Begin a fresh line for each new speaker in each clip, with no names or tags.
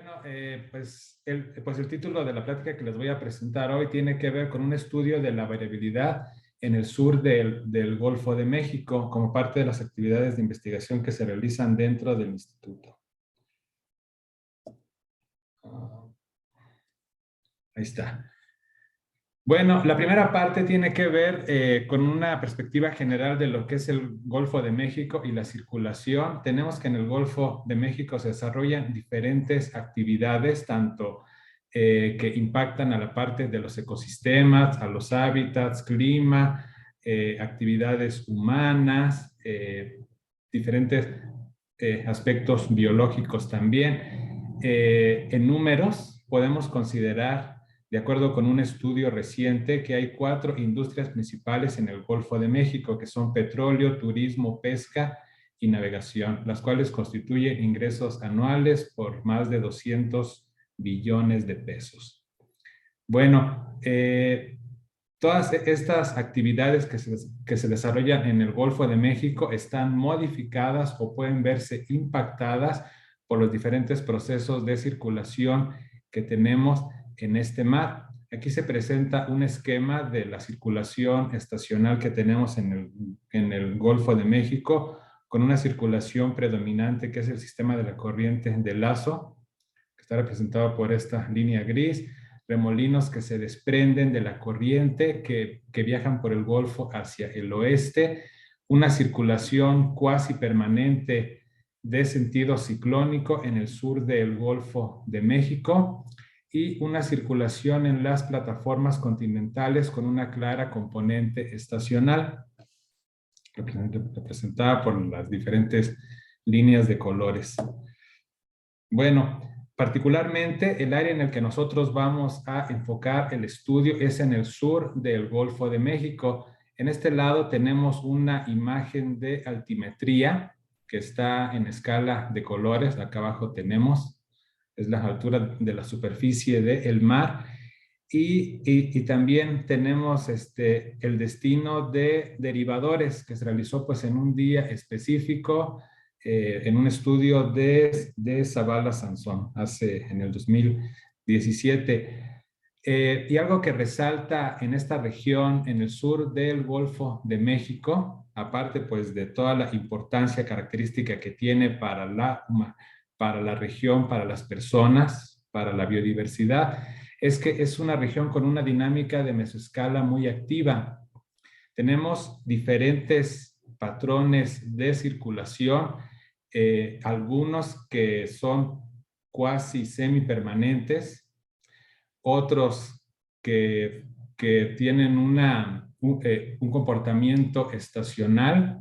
Bueno, pues el título de la plática que les voy a presentar hoy tiene que ver con un estudio de la variabilidad en el sur del Golfo de México como parte de las actividades de investigación que se realizan dentro del instituto. Ahí está. Bueno, la primera parte tiene que ver con una perspectiva general de lo que es el Golfo de México y la circulación. Tenemos que en el Golfo de México se desarrollan diferentes actividades, tanto que impactan a la parte de los ecosistemas, a los hábitats, clima, actividades humanas, diferentes aspectos biológicos también. En números podemos considerar, de acuerdo con un estudio reciente, que hay 4 industrias principales en el Golfo de México, que son petróleo, turismo, pesca y navegación, las cuales constituyen ingresos anuales por más de 200 billones de pesos. Bueno, todas estas actividades que se desarrollan en el Golfo de México están modificadas o pueden verse impactadas por los diferentes procesos de circulación que tenemos en este mar. Aquí se presenta un esquema de la circulación estacional que tenemos en el Golfo de México, con una circulación predominante que es el sistema de la corriente de Lazo, que está representado por esta línea gris, remolinos que se desprenden de la corriente que viajan por el Golfo hacia el oeste, una circulación cuasi permanente de sentido ciclónico en el sur del Golfo de México y una circulación en las plataformas continentales con una clara componente estacional, representada por las diferentes líneas de colores. Bueno, particularmente el área en el que nosotros vamos a enfocar el estudio es en el sur del Golfo de México. En este lado tenemos una imagen de altimetría que está en escala de colores. Acá abajo tenemos, es la altura de la superficie del mar. Y también tenemos el destino de derivadores que se realizó pues en un día específico, en un estudio de Zavala Sansón, en el 2017. Y algo que resalta en esta región, en el sur del Golfo de México, aparte pues de toda la importancia característica que tiene para la región, para las personas, para la biodiversidad, es que es una región con una dinámica de mesoescala muy activa. Tenemos diferentes patrones de circulación, algunos que son cuasi semipermanentes, otros que tienen un comportamiento estacional,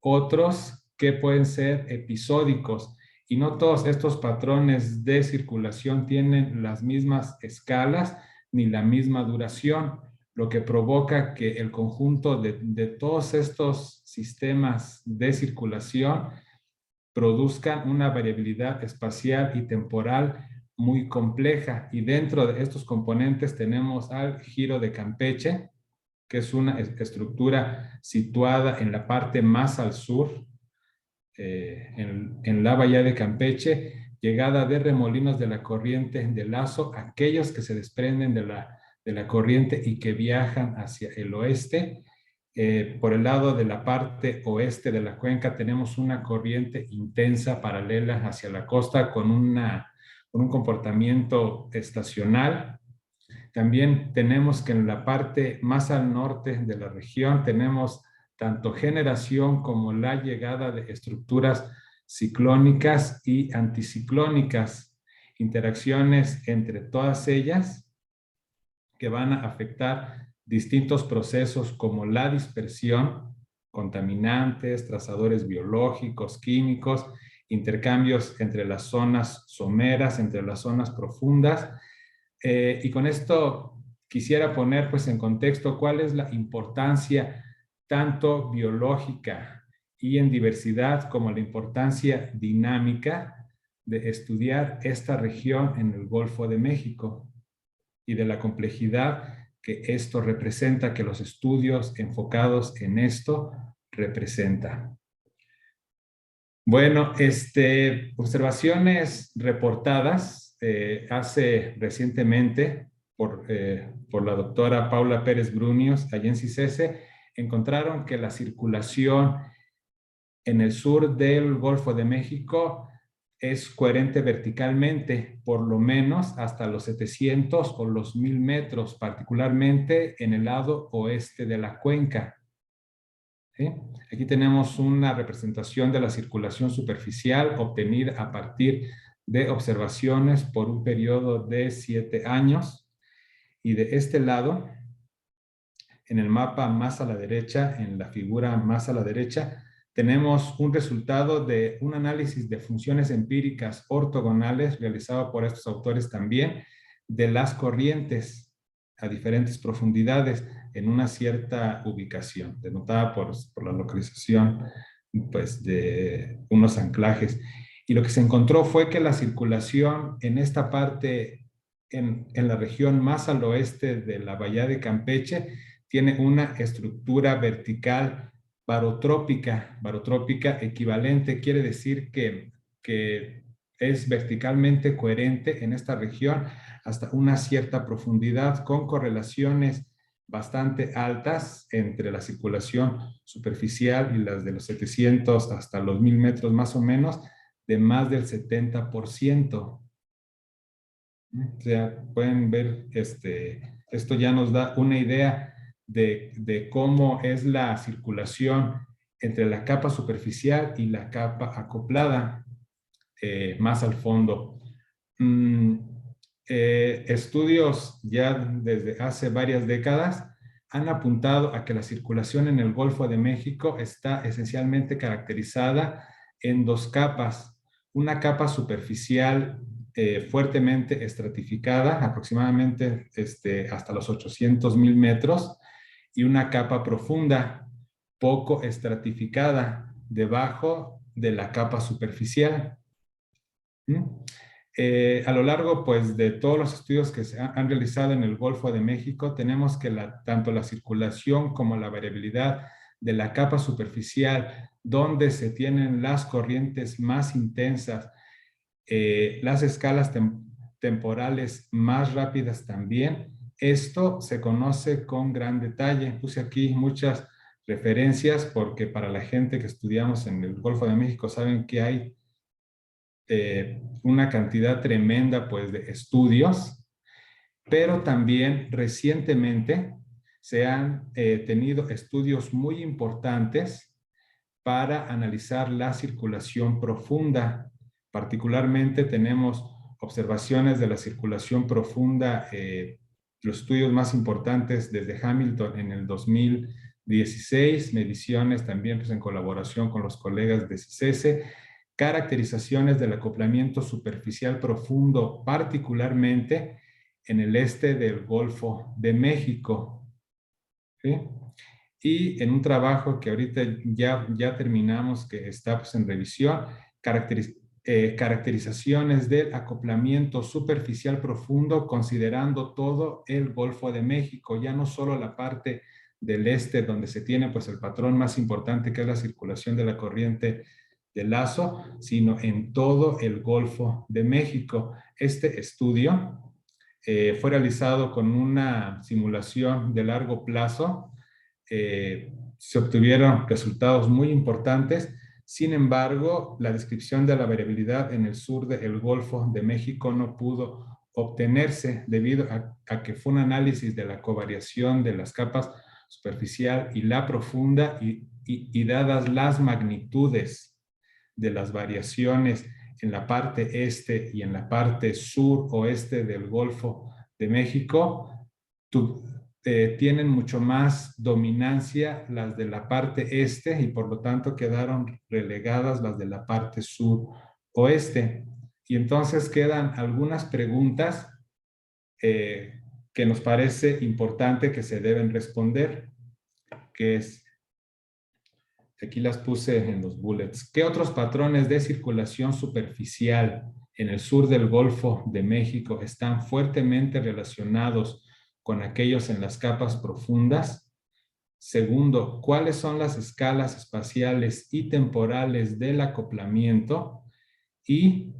otros que pueden ser episódicos. Y no todos estos patrones de circulación tienen las mismas escalas ni la misma duración, lo que provoca que el conjunto de todos estos sistemas de circulación produzcan una variabilidad espacial y temporal muy compleja. Y dentro de estos componentes tenemos al Giro de Campeche, que es una estructura situada en la parte más al sur, en la bahía de Campeche, llegada de remolinos de la corriente de Lazo, aquellos que se desprenden de la corriente y que viajan hacia el oeste. Por el lado de la parte oeste de la cuenca tenemos una corriente intensa paralela hacia la costa con un comportamiento estacional. También tenemos que en la parte más al norte de la región tenemos tanto generación como la llegada de estructuras ciclónicas y anticiclónicas, interacciones entre todas ellas que van a afectar distintos procesos como la dispersión, contaminantes, trazadores biológicos, químicos, intercambios entre las zonas someras, entre las zonas profundas. Y con esto quisiera poner pues en contexto cuál es la importancia tanto biológica y en diversidad como la importancia dinámica de estudiar esta región en el Golfo de México y de la complejidad que esto representa, que los estudios enfocados en esto representan. Bueno, observaciones reportadas hace recientemente por la doctora Paula Pérez Brunios, allí en CICESE, encontraron que la circulación en el sur del Golfo de México es coherente verticalmente, por lo menos hasta los 700 o los 1000 metros, particularmente en el lado oeste de la cuenca. ¿Sí? Aquí tenemos una representación de la circulación superficial obtenida a partir de observaciones por un periodo de 7 años. Y de este lado, en el mapa más a la derecha, en la figura más a la derecha, tenemos un resultado de un análisis de funciones empíricas ortogonales realizado por estos autores también, de las corrientes a diferentes profundidades en una cierta ubicación, denotada por la localización pues, de unos anclajes. Y lo que se encontró fue que la circulación en esta parte, en la región más al oeste de la bahía de Campeche, tiene una estructura vertical barotrópica equivalente, quiere decir que es verticalmente coherente en esta región hasta una cierta profundidad, con correlaciones bastante altas entre la circulación superficial y las de los 700 hasta los 1000 metros más o menos, de más del 70%. O sea, pueden ver, esto ya nos da una idea de cómo es la circulación entre la capa superficial y la capa acoplada más al fondo. Estudios ya desde hace varias décadas han apuntado a que la circulación en el Golfo de México está esencialmente caracterizada en dos capas. Una capa superficial fuertemente estratificada, aproximadamente hasta los 800,000 metros, y una capa profunda, poco estratificada, debajo de la capa superficial. A lo largo pues, de todos los estudios que se han realizado en el Golfo de México, tenemos que tanto la circulación como la variabilidad de la capa superficial, donde se tienen las corrientes más intensas, las escalas temporales más rápidas también. Esto se conoce con gran detalle. Puse aquí muchas referencias porque para la gente que estudiamos en el Golfo de México saben que hay una cantidad tremenda pues, de estudios, pero también recientemente se han tenido estudios muy importantes para analizar la circulación profunda. Particularmente tenemos observaciones de la circulación profunda, los estudios más importantes desde Hamilton en el 2016, mediciones también pues, en colaboración con los colegas de CICESE, caracterizaciones del acoplamiento superficial profundo, particularmente en el este del Golfo de México. ¿Sí? Y en un trabajo que ahorita ya terminamos, que está pues, en revisión, caracterizaciones del acoplamiento superficial profundo considerando todo el Golfo de México, ya no solo la parte del este donde se tiene pues, el patrón más importante que es la circulación de la corriente de Lazo, sino en todo el Golfo de México. Este estudio fue realizado con una simulación de largo plazo. Se obtuvieron resultados muy importantes. Sin embargo, la descripción de la variabilidad en el sur del Golfo de México no pudo obtenerse debido a que fue un análisis de la covariación de las capas superficial y la profunda y dadas las magnitudes de las variaciones en la parte este y en la parte sur-oeste del Golfo de México, tienen mucho más dominancia las de la parte este y por lo tanto quedaron relegadas las de la parte sur-oeste. Y entonces quedan algunas preguntas que nos parece importante que se deben responder, que es, aquí las puse en los bullets. ¿Qué otros patrones de circulación superficial en el sur del Golfo de México están fuertemente relacionados con aquellos en las capas profundas? Segundo, ¿cuáles son las escalas espaciales y temporales del acoplamiento? Y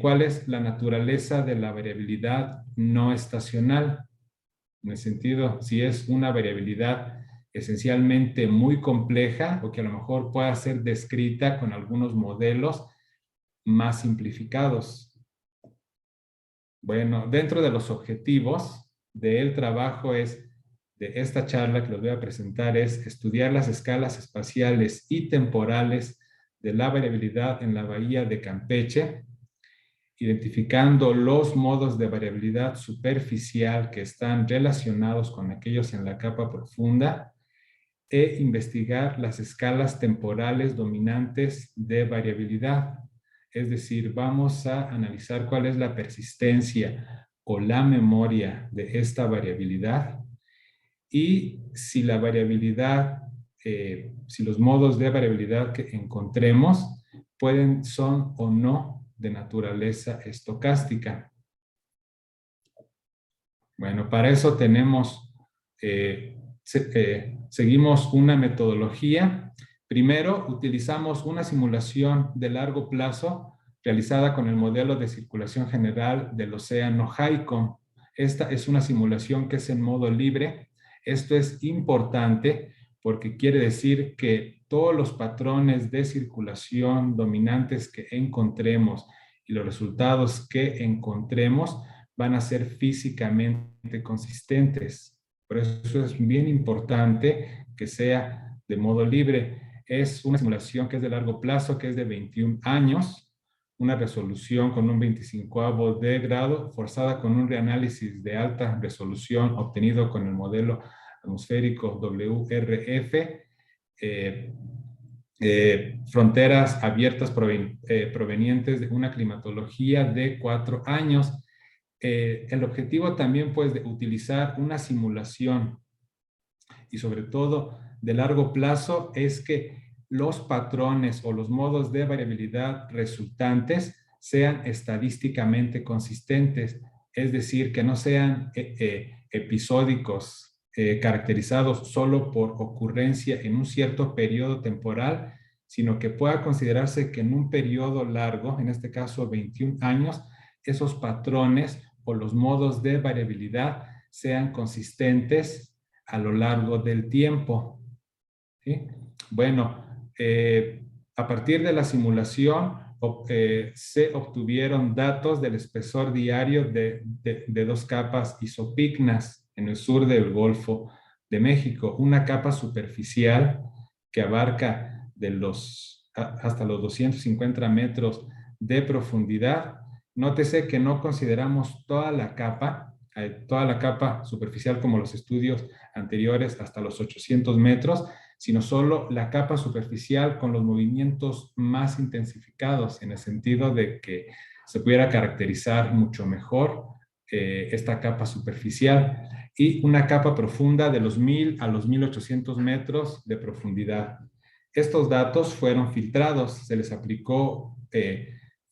cuál es la naturaleza de la variabilidad no estacional. En el sentido, si es una variabilidad esencialmente muy compleja o que a lo mejor pueda ser descrita con algunos modelos más simplificados. Bueno, dentro de los objetivos del trabajo de esta charla que les voy a presentar es estudiar las escalas espaciales y temporales de la variabilidad en la bahía de Campeche, identificando los modos de variabilidad superficial que están relacionados con aquellos en la capa profunda e investigar las escalas temporales dominantes de variabilidad. Es decir, vamos a analizar cuál es la persistencia o la memoria de esta variabilidad y si la variabilidad, si los modos de variabilidad que encontremos son o no de naturaleza estocástica. Bueno, para eso seguimos una metodología. Primero, utilizamos una simulación de largo plazo realizada con el modelo de circulación general del océano HYCOM. Esta es una simulación que es en modo libre. Esto es importante porque quiere decir que todos los patrones de circulación dominantes que encontremos y los resultados que encontremos van a ser físicamente consistentes. Por eso es bien importante que sea de modo libre. Es una simulación que es de largo plazo, que es de 21 años, una resolución con un 25avo de grado, forzada con un reanálisis de alta resolución obtenido con el modelo atmosférico WRF, fronteras abiertas provenientes de una climatología de 4 años. El objetivo también, pues, de utilizar una simulación y sobre todo de largo plazo es que los patrones o los modos de variabilidad resultantes sean estadísticamente consistentes, es decir, que no sean episódicos caracterizados solo por ocurrencia en un cierto periodo temporal, sino que pueda considerarse que en un periodo largo, en este caso 21 años, esos patrones o los modos de variabilidad sean consistentes a lo largo del tiempo. ¿Sí? Bueno, a partir de la simulación se obtuvieron datos del espesor diario de 2 capas isopignas en el sur del Golfo de México, una capa superficial que abarca hasta los 250 metros de profundidad. Nótese que no consideramos toda la capa superficial como los estudios anteriores hasta los 800 metros, sino solo la capa superficial con los movimientos más intensificados, en el sentido de que se pudiera caracterizar mucho mejor esta capa superficial, y una capa profunda de los 1000 a los 1800 metros de profundidad. Estos datos fueron filtrados, se les aplicó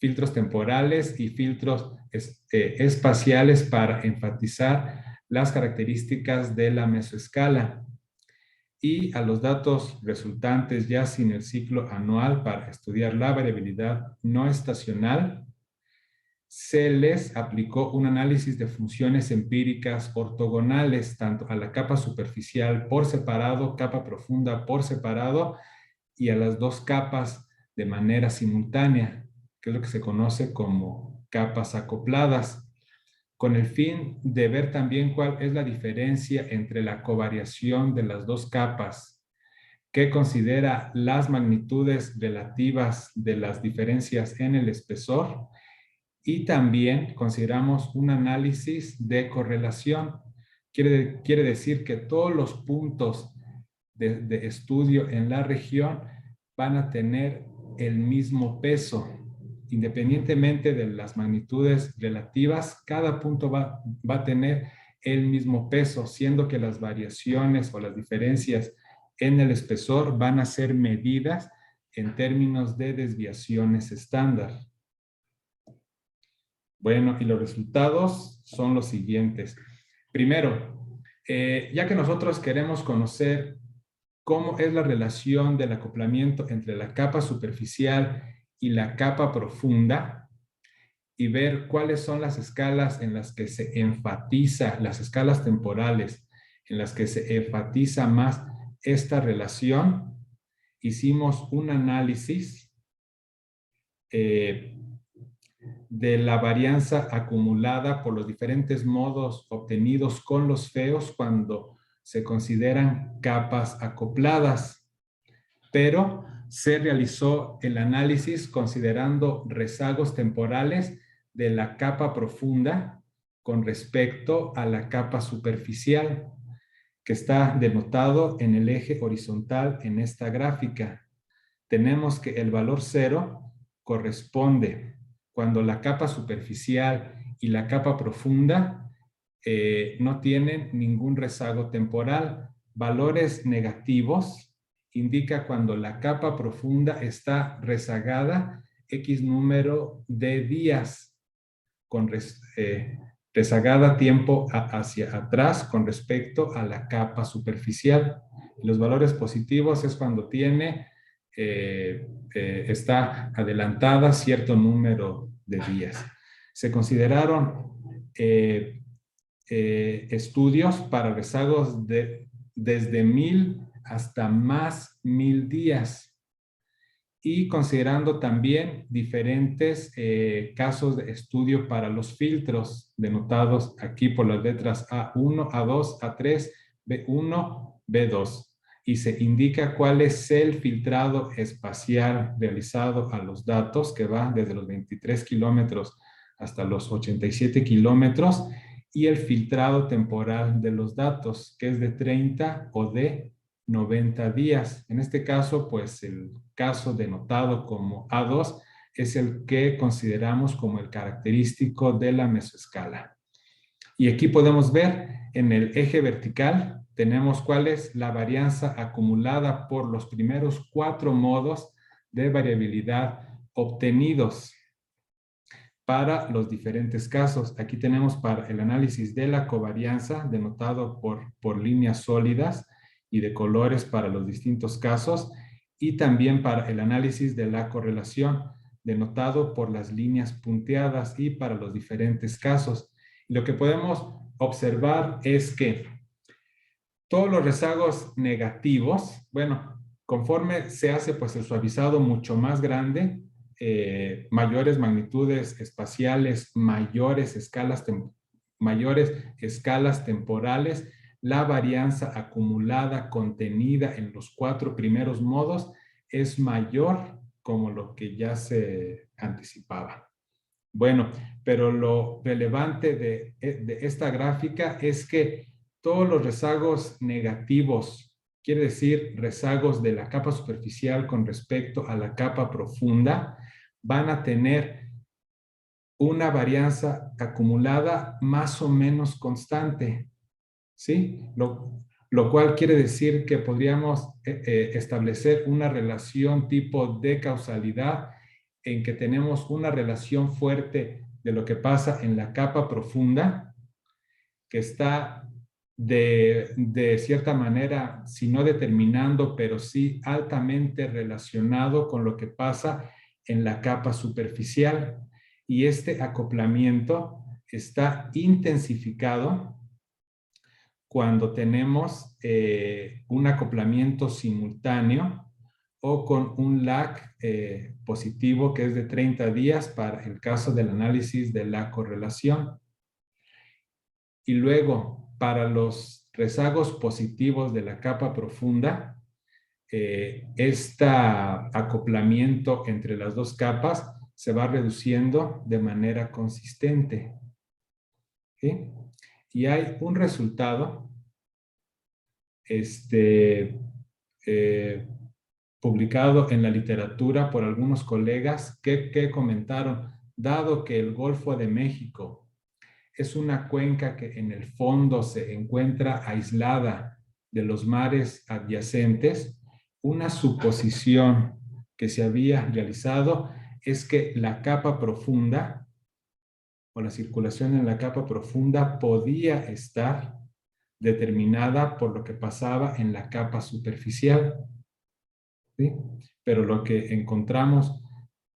filtros temporales y filtros espaciales para enfatizar las características de la mesoescala. Y a los datos resultantes ya sin el ciclo anual para estudiar la variabilidad no estacional, se les aplicó un análisis de funciones empíricas ortogonales, tanto a la capa superficial por separado, capa profunda por separado, y a las 2 capas de manera simultánea, que es lo que se conoce como capas acopladas, con el fin de ver también cuál es la diferencia entre la covariación de las 2 capas, que considera las magnitudes relativas de las diferencias en el espesor, y también consideramos un análisis de correlación. Quiere decir que todos los puntos de estudio en la región van a tener el mismo peso. Independientemente de las magnitudes relativas, cada punto va a tener el mismo peso, siendo que las variaciones o las diferencias en el espesor van a ser medidas en términos de desviaciones estándar. Bueno, y los resultados son los siguientes. Primero, ya que nosotros queremos conocer cómo es la relación del acoplamiento entre la capa superficial y la capa profunda, y ver cuáles son las escalas en las que se enfatiza, las escalas temporales, en las que se enfatiza más esta relación, hicimos un análisis de la varianza acumulada por los diferentes modos obtenidos con los feos cuando se consideran capas acopladas, pero se realizó el análisis considerando rezagos temporales de la capa profunda con respecto a la capa superficial, que está denotado en el eje horizontal en esta gráfica. Tenemos que el valor 0 corresponde cuando la capa superficial y la capa profunda no tienen ningún rezago temporal. Valores negativos indica cuando la capa profunda está rezagada X número de días, con rezagada tiempo hacia atrás con respecto a la capa superficial. Los valores positivos es cuando tiene, está adelantada cierto número de días. Se consideraron estudios para rezagos desde 1000 hasta más 1000 días, y considerando también diferentes casos de estudio para los filtros denotados aquí por las letras A1, A2, A3, B1, B2. Y se indica cuál es el filtrado espacial realizado a los datos, que va desde los 23 kilómetros hasta los 87 kilómetros, y el filtrado temporal de los datos, que es de 30 o de 90 días. En este caso, pues el caso denotado como A2 es el que consideramos como el característico de la mesoescala. Y aquí podemos ver en el eje vertical, tenemos cuál es la varianza acumulada por los primeros 4 modos de variabilidad obtenidos para los diferentes casos. Aquí tenemos para el análisis de la covarianza, denotado por líneas sólidas y de colores para los distintos casos, y también para el análisis de la correlación, denotado por las líneas punteadas y para los diferentes casos. Lo que podemos observar es que todos los rezagos negativos, bueno, conforme se hace pues el suavizado mucho más grande, mayores magnitudes espaciales, mayores escalas temporales, la varianza acumulada contenida en los 4 primeros modos es mayor, como lo que ya se anticipaba. Bueno, pero lo relevante de esta gráfica es que todos los rezagos negativos, quiere decir rezagos de la capa superficial con respecto a la capa profunda, van a tener una varianza acumulada más o menos constante, ¿sí? Lo cual quiere decir que podríamos establecer una relación tipo de causalidad en que tenemos una relación fuerte de lo que pasa en la capa profunda, que está de cierta manera, si no determinando, pero sí altamente relacionado con lo que pasa en la capa superficial. Y este acoplamiento está intensificado cuando tenemos un acoplamiento simultáneo o con un lag positivo que es de 30 días para el caso del análisis de la correlación. Y luego, para los rezagos positivos de la capa profunda, este acoplamiento entre las dos capas se va reduciendo de manera consistente. ¿Sí? Y hay un resultado publicado en la literatura por algunos colegas que comentaron, dado que el Golfo de México es una cuenca que en el fondo se encuentra aislada de los mares adyacentes, una suposición que se había realizado es que la capa profunda o la circulación en la capa profunda podía estar determinada por lo que pasaba en la capa superficial, ¿sí? Pero lo que encontramos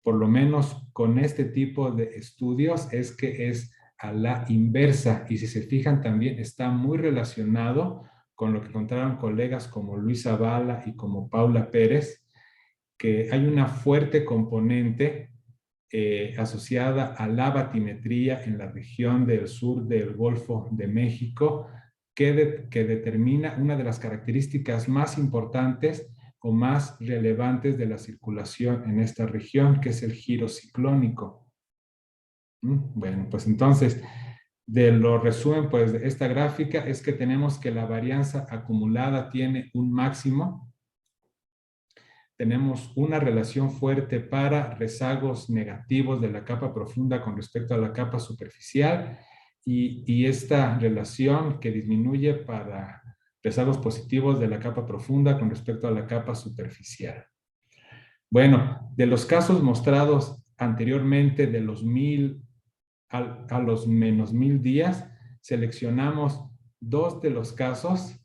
por lo menos con este tipo de estudios, es que es a la inversa. Y si se fijan, también está muy relacionado con lo que encontraron colegas como Luis Zavala y como Paula Pérez, que hay una fuerte componente asociada a la batimetría en la región del sur del Golfo de México, que determina una de las características más importantes o más relevantes de la circulación en esta región, que es el giro ciclónico. Bueno, pues entonces, de lo resumen pues de esta gráfica es que tenemos que la varianza acumulada tiene un máximo. Tenemos una relación fuerte para rezagos negativos de la capa profunda con respecto a la capa superficial y esta relación que disminuye para rezagos positivos de la capa profunda con respecto a la capa superficial. Bueno, de los casos mostrados anteriormente de los 1000 a los menos 1000 días, seleccionamos 2 de los casos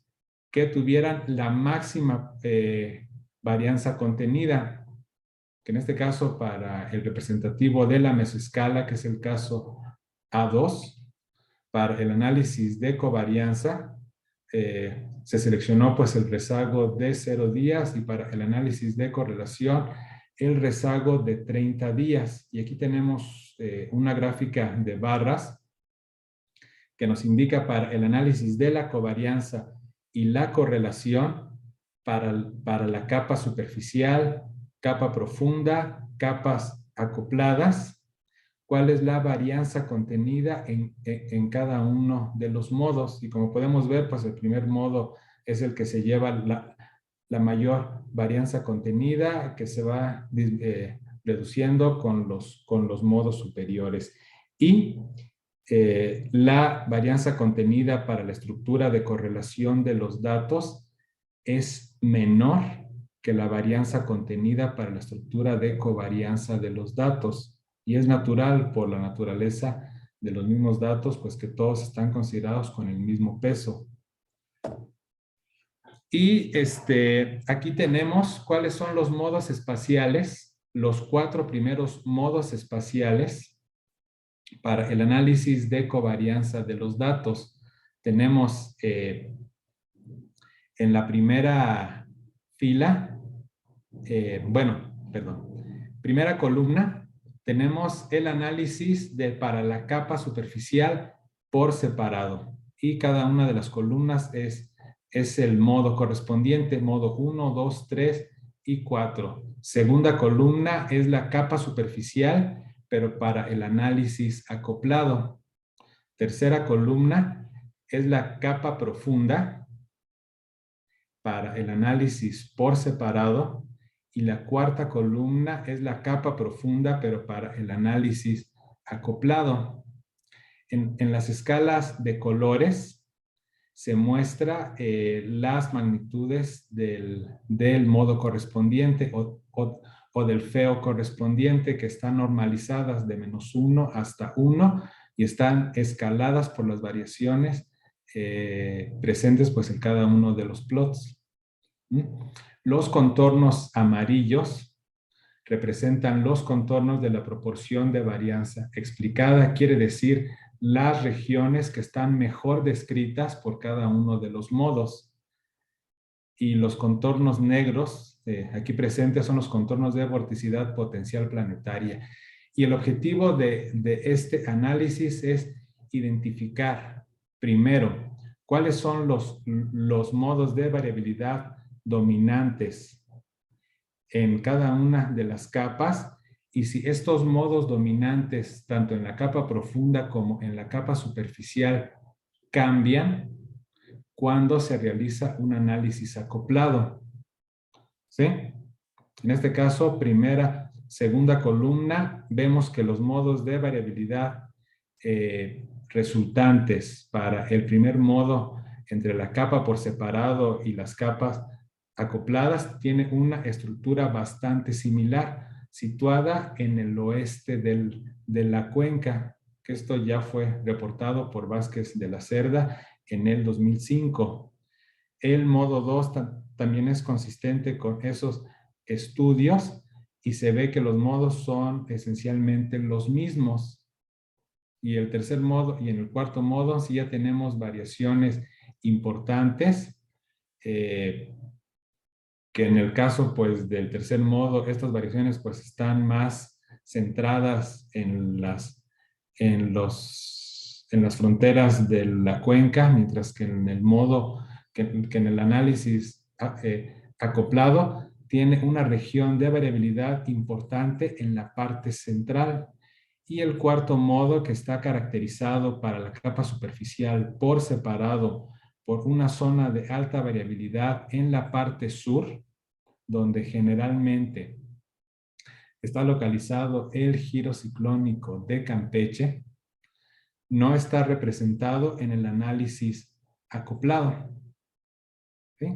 que tuvieran la máxima varianza contenida, que en este caso para el representativo de la mesoescala, que es el caso A2, para el análisis de covarianza, se seleccionó pues el rezago de 0 días y para el análisis de correlación el rezago de 30 días. Y aquí tenemos una gráfica de barras que nos indica para el análisis de la covarianza y la correlación para la capa superficial, capa profunda, capas acopladas, cuál es la varianza contenida en cada uno de los modos. Y como podemos ver, pues el primer modo es el que se lleva la mayor varianza contenida, que se va reduciendo con los modos superiores. Y la varianza contenida para la estructura de correlación de los datos es menor que la varianza contenida para la estructura de covarianza de los datos. Y es natural por la naturaleza de los mismos datos, pues que todos están considerados con el mismo peso. Y aquí tenemos cuáles son los modos espaciales, los 4 primeros modos espaciales para el análisis de covarianza de los datos. Tenemos en la primera fila, primera columna, tenemos el análisis para la capa superficial por separado. Y cada una de las columnas es el modo correspondiente, modo 1, 2, 3 y 4. Segunda columna es la capa superficial, pero para el análisis acoplado. Tercera columna es la capa profunda para el análisis por separado. Y la cuarta columna es la capa profunda, pero para el análisis acoplado. En las escalas de colores se muestra las magnitudes del modo correspondiente o del feo correspondiente, que están normalizadas de -1 hasta 1 y están escaladas por las variaciones presentes pues en cada uno de los plots. Los contornos amarillos representan los contornos de la proporción de varianza explicada, quiere decir las regiones que están mejor descritas por cada uno de los modos. Y los contornos negros, aquí presentes, son los contornos de vorticidad potencial planetaria. Y el objetivo de este análisis es identificar, primero, cuáles son los modos de variabilidad dominantes en cada una de las capas y si estos modos dominantes, tanto en la capa profunda como en la capa superficial, cambian cuando se realiza un análisis acoplado. ¿Sí? En este caso, segunda columna, vemos que los modos de variabilidad resultantes para el primer modo entre la capa por separado y las capas acopladas tiene una estructura bastante similar, situada en el oeste de la cuenca, que esto ya fue reportado por Vázquez de la Cerda en el 2005. El modo 2 también es consistente con esos estudios y se ve que los modos son esencialmente los mismos. Y el tercer modo y en el cuarto modo sí ya tenemos variaciones importantes, que en el caso pues del tercer modo, estas variaciones pues están más centradas en las fronteras de la cuenca, mientras que en el modo, que en el análisis acoplado, tiene una región de variabilidad importante en la parte central. Y el cuarto modo, que está caracterizado para la capa superficial por separado por una zona de alta variabilidad en la parte sur, donde generalmente está localizado el giro ciclónico de Campeche, no está representado en el análisis acoplado. ¿Sí?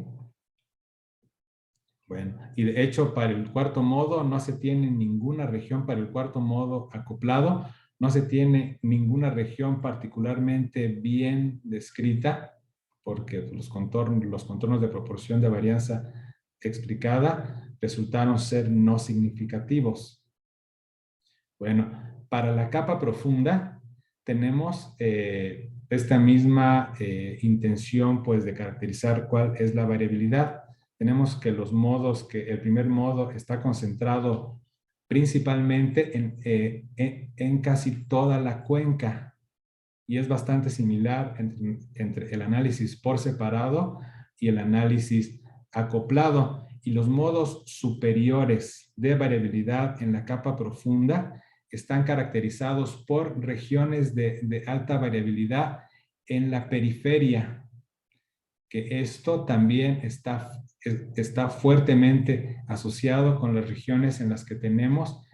Bueno, y de hecho para el cuarto modo no se tiene ninguna región para el cuarto modo acoplado, no se tiene ninguna región particularmente bien descrita, porque los contornos de proporción de varianza explicada resultaron ser no significativos. Bueno, para la capa profunda tenemos esta misma intención pues de caracterizar cuál es la variabilidad. Tenemos que los modos, que el primer modo está concentrado principalmente en casi toda la cuenca y es bastante similar entre el análisis por separado y el análisis acoplado. Y los modos superiores de variabilidad en la capa profunda están caracterizados por regiones de alta variabilidad en la periferia, que esto también está fuertemente asociado con las regiones en las que tenemos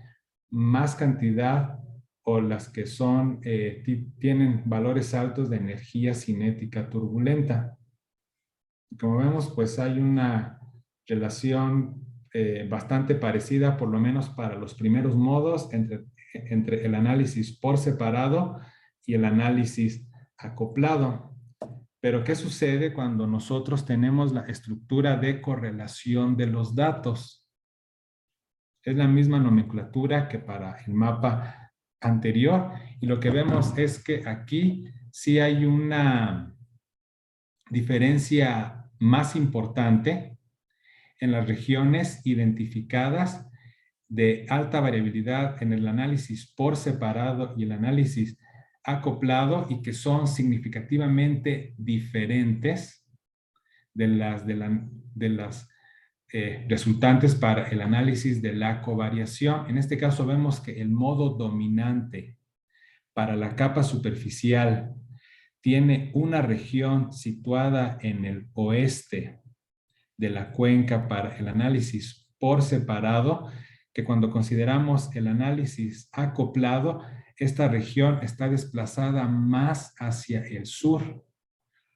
más cantidad o las que tienen valores altos de energía cinética turbulenta. Como vemos, pues hay una relación bastante parecida, por lo menos para los primeros modos, entre el análisis por separado y el análisis acoplado. Pero ¿qué sucede cuando nosotros tenemos la estructura de correlación de los datos? Es la misma nomenclatura que para el mapa anterior y lo que vemos es que aquí sí hay una diferencia más importante en las regiones identificadas de alta variabilidad en el análisis por separado y el análisis acoplado y que son significativamente diferentes de las resultantes para el análisis de la covariación. En este caso vemos que el modo dominante para la capa superficial tiene una región situada en el oeste de la cuenca para el análisis por separado, que cuando consideramos el análisis acoplado, esta región está desplazada más hacia el sur.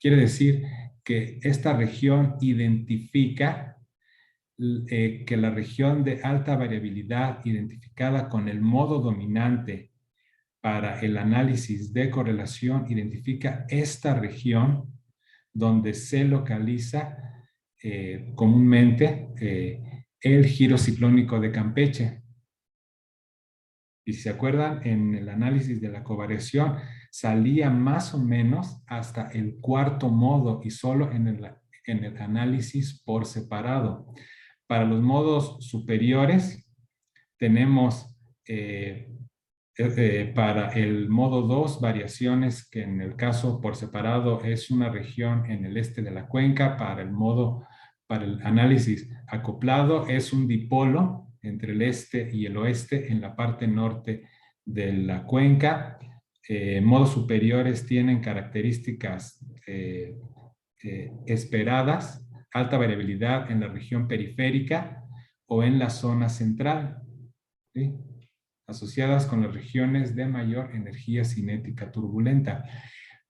Quiere decir que esta región identifica que la región de alta variabilidad identificada con el modo dominante para el análisis de correlación identifica esta región donde se localiza comúnmente el giro ciclónico de Campeche. Y si se acuerdan, en el análisis de la covariación salía más o menos hasta el cuarto modo y solo en el análisis por separado. Para los modos superiores tenemos para el modo 2 variaciones que en el caso por separado es una región en el este de la cuenca. Para el análisis acoplado es un dipolo entre el este y el oeste en la parte norte de la cuenca. Modos superiores tienen características esperadas, alta variabilidad en la región periférica o en la zona central, ¿sí?, asociadas con las regiones de mayor energía cinética turbulenta.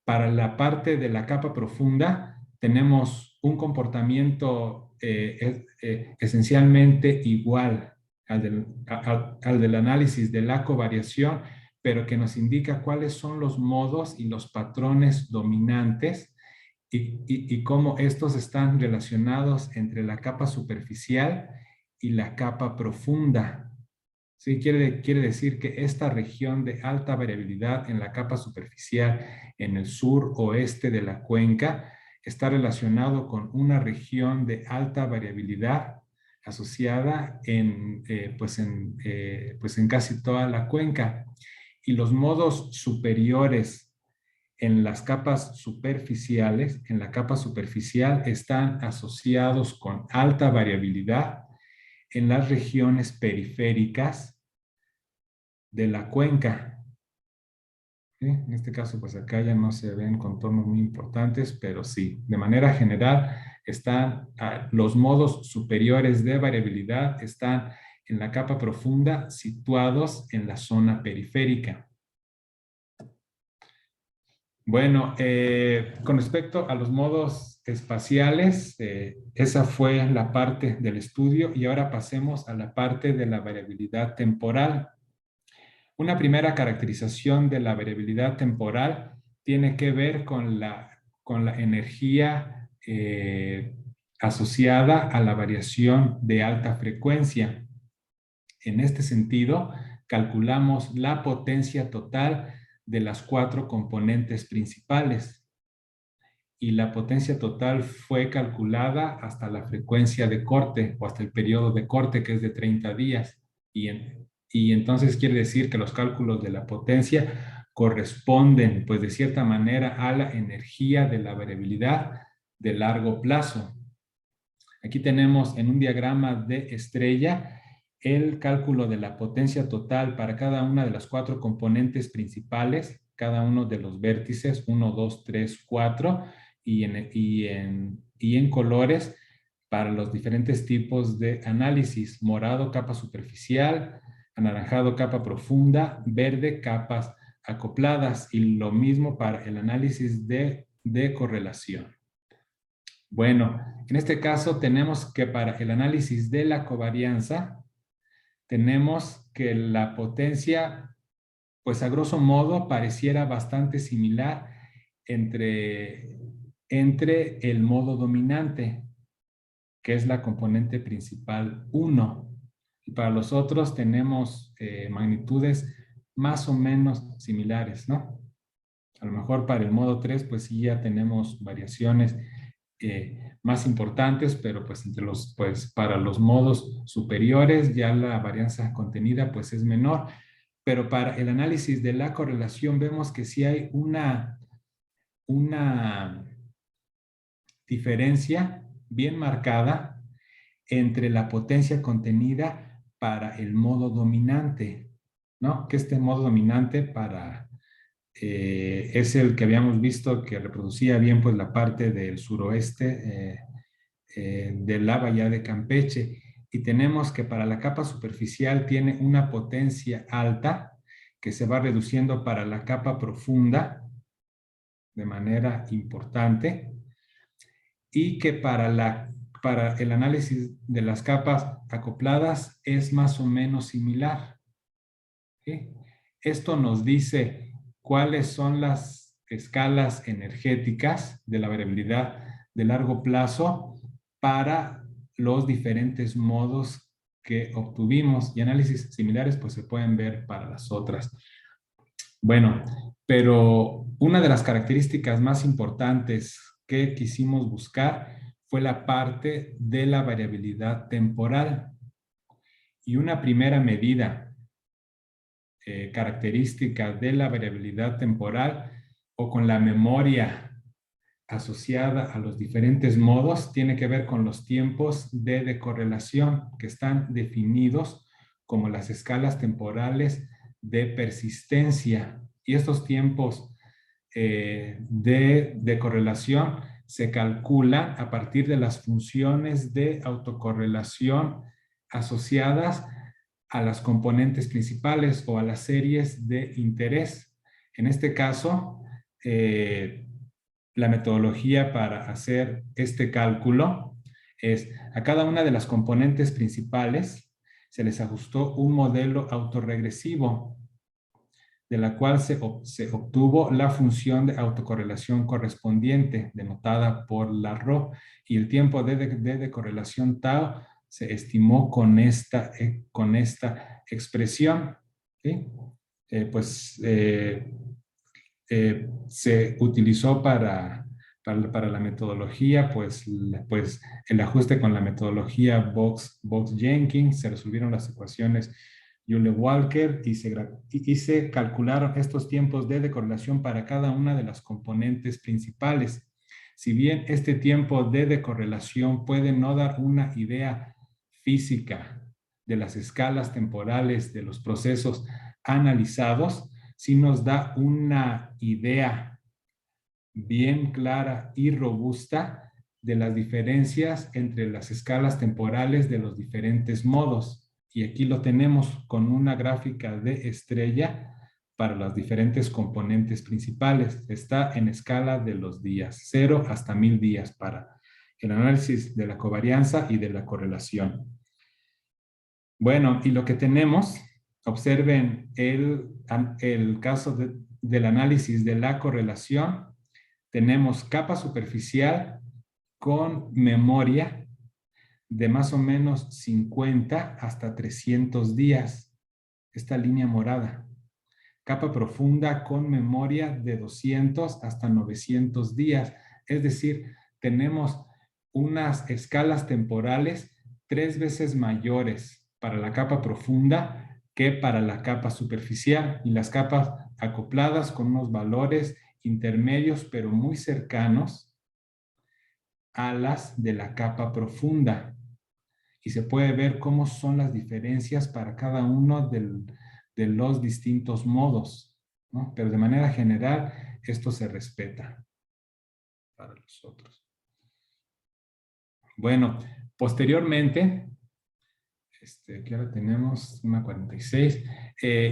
Para la parte de la capa profunda tenemos un comportamiento esencialmente igual al del análisis de la covariación, pero que nos indica cuáles son los modos y los patrones dominantes y cómo estos están relacionados entre la capa superficial y la capa profunda. Sí, quiere decir que esta región de alta variabilidad en la capa superficial en el sur oeste de la cuenca está relacionado con una región de alta variabilidad asociada pues en casi toda la cuenca. Y los modos superiores en las capas superficiales, en la capa superficial, están asociados con alta variabilidad en las regiones periféricas de la cuenca. ¿Sí? En este caso, pues acá ya no se ven contornos muy importantes, pero sí, de manera general, están los modos superiores de variabilidad están en la capa profunda situados en la zona periférica. Bueno, con respecto a los modos espaciales, esa fue la parte del estudio y ahora pasemos a la parte de la variabilidad temporal. Una primera caracterización de la variabilidad temporal tiene que ver con la energía asociada a la variación de alta frecuencia. En este sentido, calculamos la potencia total de las 4 componentes principales y la potencia total fue calculada hasta la frecuencia de corte o hasta el periodo de corte, que es de 30 días. Y entonces quiere decir que los cálculos de la potencia corresponden, pues de cierta manera, a la energía de la variabilidad de largo plazo. Aquí tenemos en un diagrama de estrella el cálculo de la potencia total para cada una de las 4 componentes principales, cada uno de los vértices, 1, 2, 3, 4, y en colores para los diferentes tipos de análisis: morado, capa superficial; anaranjado, capa profunda; verde, capas acopladas, y lo mismo para el análisis de correlación. Bueno, en este caso tenemos que para el análisis de la covarianza, tenemos que la potencia, pues a grosso modo, pareciera bastante similar entre el modo dominante, que es la componente principal 1. Y para los otros tenemos magnitudes más o menos similares, ¿no? A lo mejor para el modo 3, pues sí ya tenemos variaciones más importantes, pero pues para los modos superiores ya la varianza contenida pues es menor. Pero para el análisis de la correlación vemos que sí hay una diferencia bien marcada entre la potencia contenida para el modo dominante, ¿no? Que este modo dominante es el que habíamos visto que reproducía bien pues la parte del suroeste de la bahía de Campeche, y tenemos que para la capa superficial tiene una potencia alta que se va reduciendo para la capa profunda de manera importante, y que para el análisis de las capas acopladas es más o menos similar. ¿Sí? Esto nos dice cuáles son las escalas energéticas de la variabilidad de largo plazo para los diferentes modos que obtuvimos, y análisis similares pues se pueden ver para las otras. Bueno, pero una de las características más importantes que quisimos buscar fue la parte de la variabilidad temporal. Y una primera medida característica de la variabilidad temporal, o con la memoria asociada a los diferentes modos, tiene que ver con los tiempos de decorrelación, que están definidos como las escalas temporales de persistencia. Y estos tiempos de correlación se calculan a partir de las funciones de autocorrelación asociadas a las componentes principales o a las series de interés. En este caso, la metodología para hacer este cálculo es: a cada una de las componentes principales se les ajustó un modelo autorregresivo, de la cual se obtuvo la función de autocorrelación correspondiente, denotada por la ρ, y el tiempo de correlación tau se estimó con esta expresión. ¿Sí? Se utilizó para la metodología, pues el ajuste con la metodología Box-Jenkins, se resolvieron las ecuaciones Euler-Walker y se calcularon estos tiempos de decorrelación para cada una de las componentes principales. Si bien este tiempo de decorrelación puede no dar una idea física de las escalas temporales de los procesos analizados, sí nos da una idea bien clara y robusta de las diferencias entre las escalas temporales de los diferentes modos. Y aquí lo tenemos con una gráfica de estrella para las diferentes componentes principales. Está en escala de los días, 0 hasta 1000 días para el análisis de la covarianza y de la correlación. Bueno, y lo que tenemos, observen el caso del análisis de la correlación. Tenemos capa superficial con memoria de más o menos 50 hasta 300 días. Esta línea morada. Capa profunda con memoria de 200 hasta 900 días. Es decir, tenemos unas escalas temporales 3 veces mayores para la capa profunda que para la capa superficial, y las capas acopladas con unos valores intermedios pero muy cercanos a las de la capa profunda. Y se puede ver cómo son las diferencias para cada uno de los distintos modos, ¿no? Pero de manera general esto se respeta para los otros. Bueno, posteriormente, aquí ahora tenemos una 46,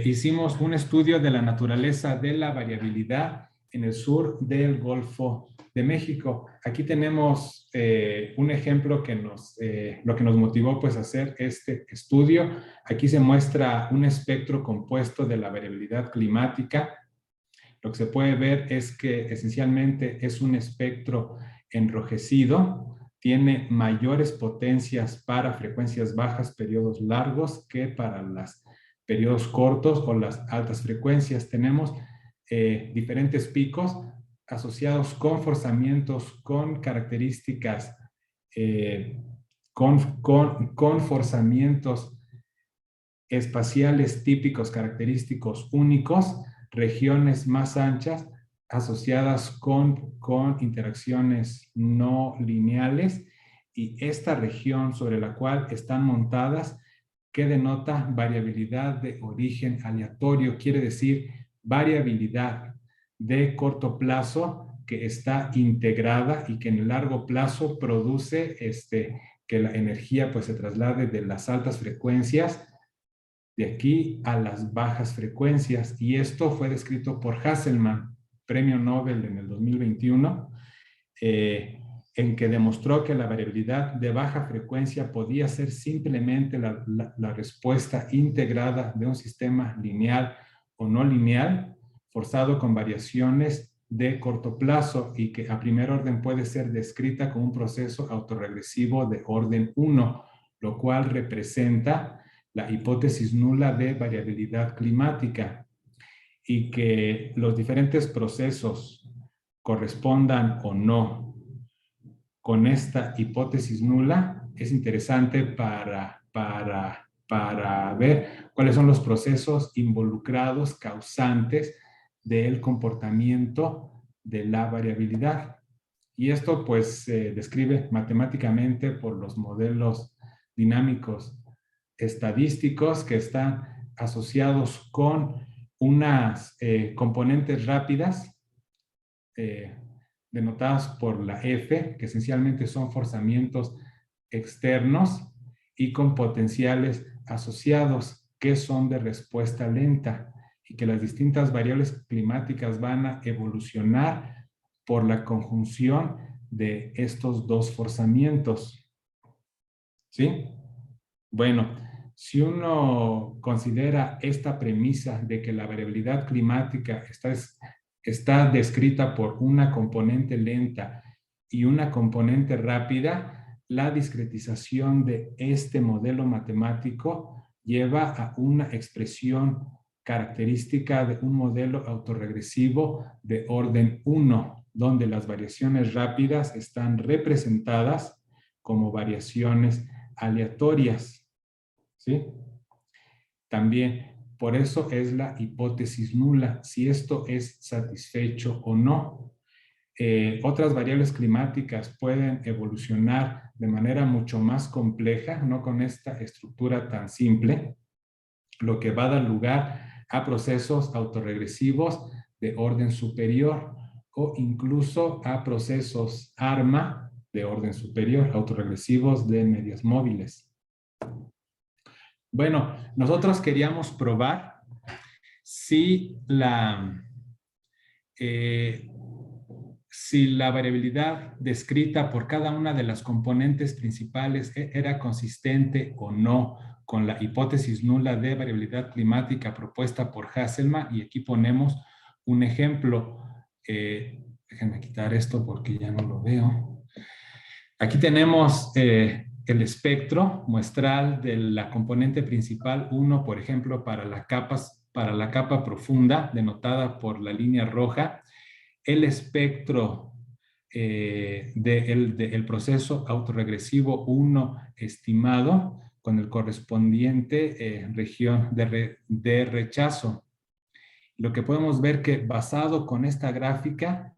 hicimos un estudio de la naturaleza de la variabilidad en el sur del Golfo de México. Aquí tenemos un ejemplo lo que nos motivó pues a hacer este estudio. Aquí se muestra un espectro compuesto de la variabilidad climática. Lo que se puede ver es que esencialmente es un espectro enrojecido, tiene mayores potencias para frecuencias bajas, periodos largos, que para los periodos cortos o las altas frecuencias. Tenemos diferentes picos asociados con forzamientos, con características, con forzamientos espaciales típicos, característicos únicos, regiones más anchas asociadas con interacciones no lineales, y esta región sobre la cual están montadas que denota variabilidad de origen aleatorio, quiere decir variabilidad de corto plazo que está integrada y que en el largo plazo produce que la energía pues se traslade de las altas frecuencias de aquí a las bajas frecuencias. Y esto fue descrito por Hasselmann, premio Nobel en el 2021, en que demostró que la variabilidad de baja frecuencia podía ser simplemente la respuesta integrada de un sistema lineal o no lineal, forzado con variaciones de corto plazo, y que a primer orden puede ser descrita como un proceso autorregresivo de orden 1, lo cual representa la hipótesis nula de variabilidad climática, y que los diferentes procesos correspondan o no con esta hipótesis nula es interesante para ver cuáles son los procesos involucrados causantes del comportamiento de la variabilidad. Y esto pues se describe matemáticamente por los modelos dinámicos estadísticos que están asociados con unas componentes rápidas denotadas por la F, que esencialmente son forzamientos externos, y con potenciales asociados que son de respuesta lenta, y que las distintas variables climáticas van a evolucionar por la conjunción de estos dos forzamientos. ¿Sí? Bueno, si uno considera esta premisa de que la variabilidad climática está descrita por una componente lenta y una componente rápida, la discretización de este modelo matemático lleva a una expresión característica de un modelo autorregresivo de orden 1, donde las variaciones rápidas están representadas como variaciones aleatorias, ¿sí? También, por eso es la hipótesis nula, si esto es satisfecho o no. Otras variables climáticas pueden evolucionar de manera mucho más compleja, no con esta estructura tan simple, lo que va a dar lugar a procesos autorregresivos de orden superior o incluso a procesos ARMA de orden superior, autorregresivos de medias móviles. Bueno, nosotros queríamos probar si la variabilidad descrita por cada una de las componentes principales era consistente o no con la hipótesis nula de variabilidad climática propuesta por Hasselmann, y aquí ponemos un ejemplo. Déjenme quitar esto porque ya no lo veo. Aquí tenemos el espectro muestral de la componente principal 1, por ejemplo, para la capa profunda, denotada por la línea roja, el espectro del proceso autorregresivo 1 estimado con el correspondiente región de rechazo. Lo que podemos ver que basado con esta gráfica,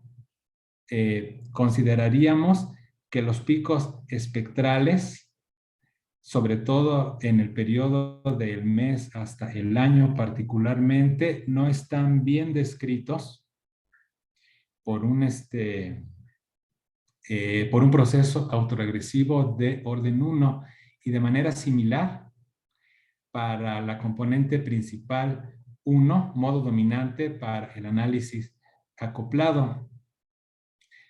consideraríamos que los picos espectrales, sobre todo en el periodo del mes hasta el año particularmente, no están bien descritos por un proceso autorregresivo de orden 1, y de manera similar para la componente principal 1, modo dominante para el análisis acoplado.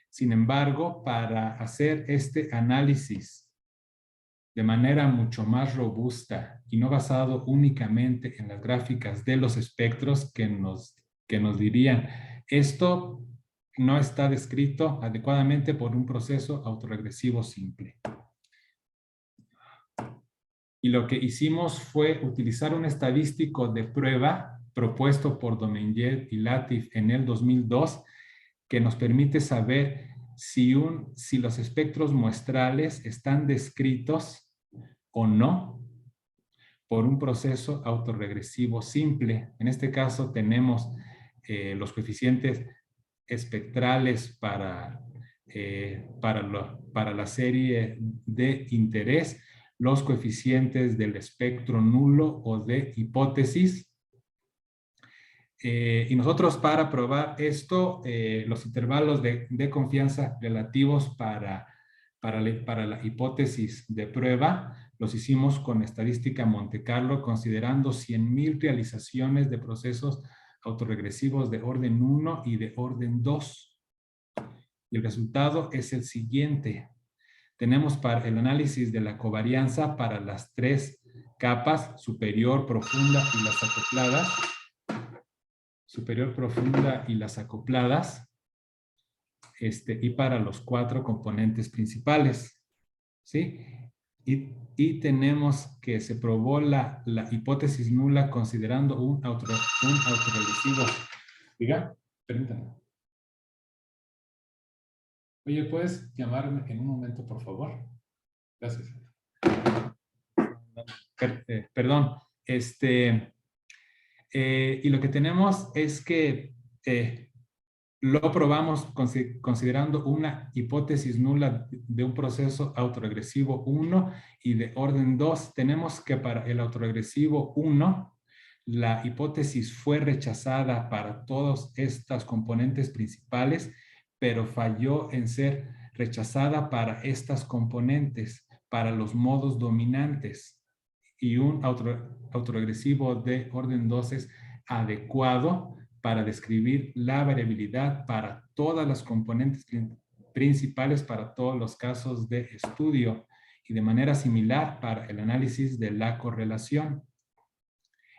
Sin embargo, para hacer este análisis de manera mucho más robusta y no basado únicamente en las gráficas de los espectros que nos dirían esto no está descrito adecuadamente por un proceso autorregresivo simple. Y lo que hicimos fue utilizar un estadístico de prueba propuesto por Domengel y Latif en el 2002, que nos permite saber si los espectros muestrales están descritos o no por un proceso autorregresivo simple. En este caso tenemos los coeficientes espectrales para la serie de interés, los coeficientes del espectro nulo o de hipótesis. Y nosotros, para probar esto, los intervalos de confianza relativos para la hipótesis de prueba los hicimos con estadística Monte Carlo, considerando 100,000 realizaciones de procesos autorregresivos de orden 1 y de orden 2. Y el resultado es el siguiente. Tenemos para el análisis de la covarianza para las 3 capas, superior, profunda y las acopladas. Superior, profunda y las acopladas. Y para los 4 componentes principales. ¿Sí? Y tenemos que se probó la hipótesis nula considerando un autorregresivo. Diga, permítame. Oye, ¿puedes llamarme en un momento, por favor? Gracias. Perdón. Y lo que tenemos es que lo probamos considerando una hipótesis nula de un proceso autorregresivo 1 y de orden 2. Tenemos que para el autorregresivo 1, la hipótesis fue rechazada para todas estas componentes principales, pero falló en ser rechazada para estas componentes, para los modos dominantes. Y un autorregresivo de orden 2 es adecuado para describir la variabilidad para todas las componentes principales para todos los casos de estudio, y de manera similar para el análisis de la correlación.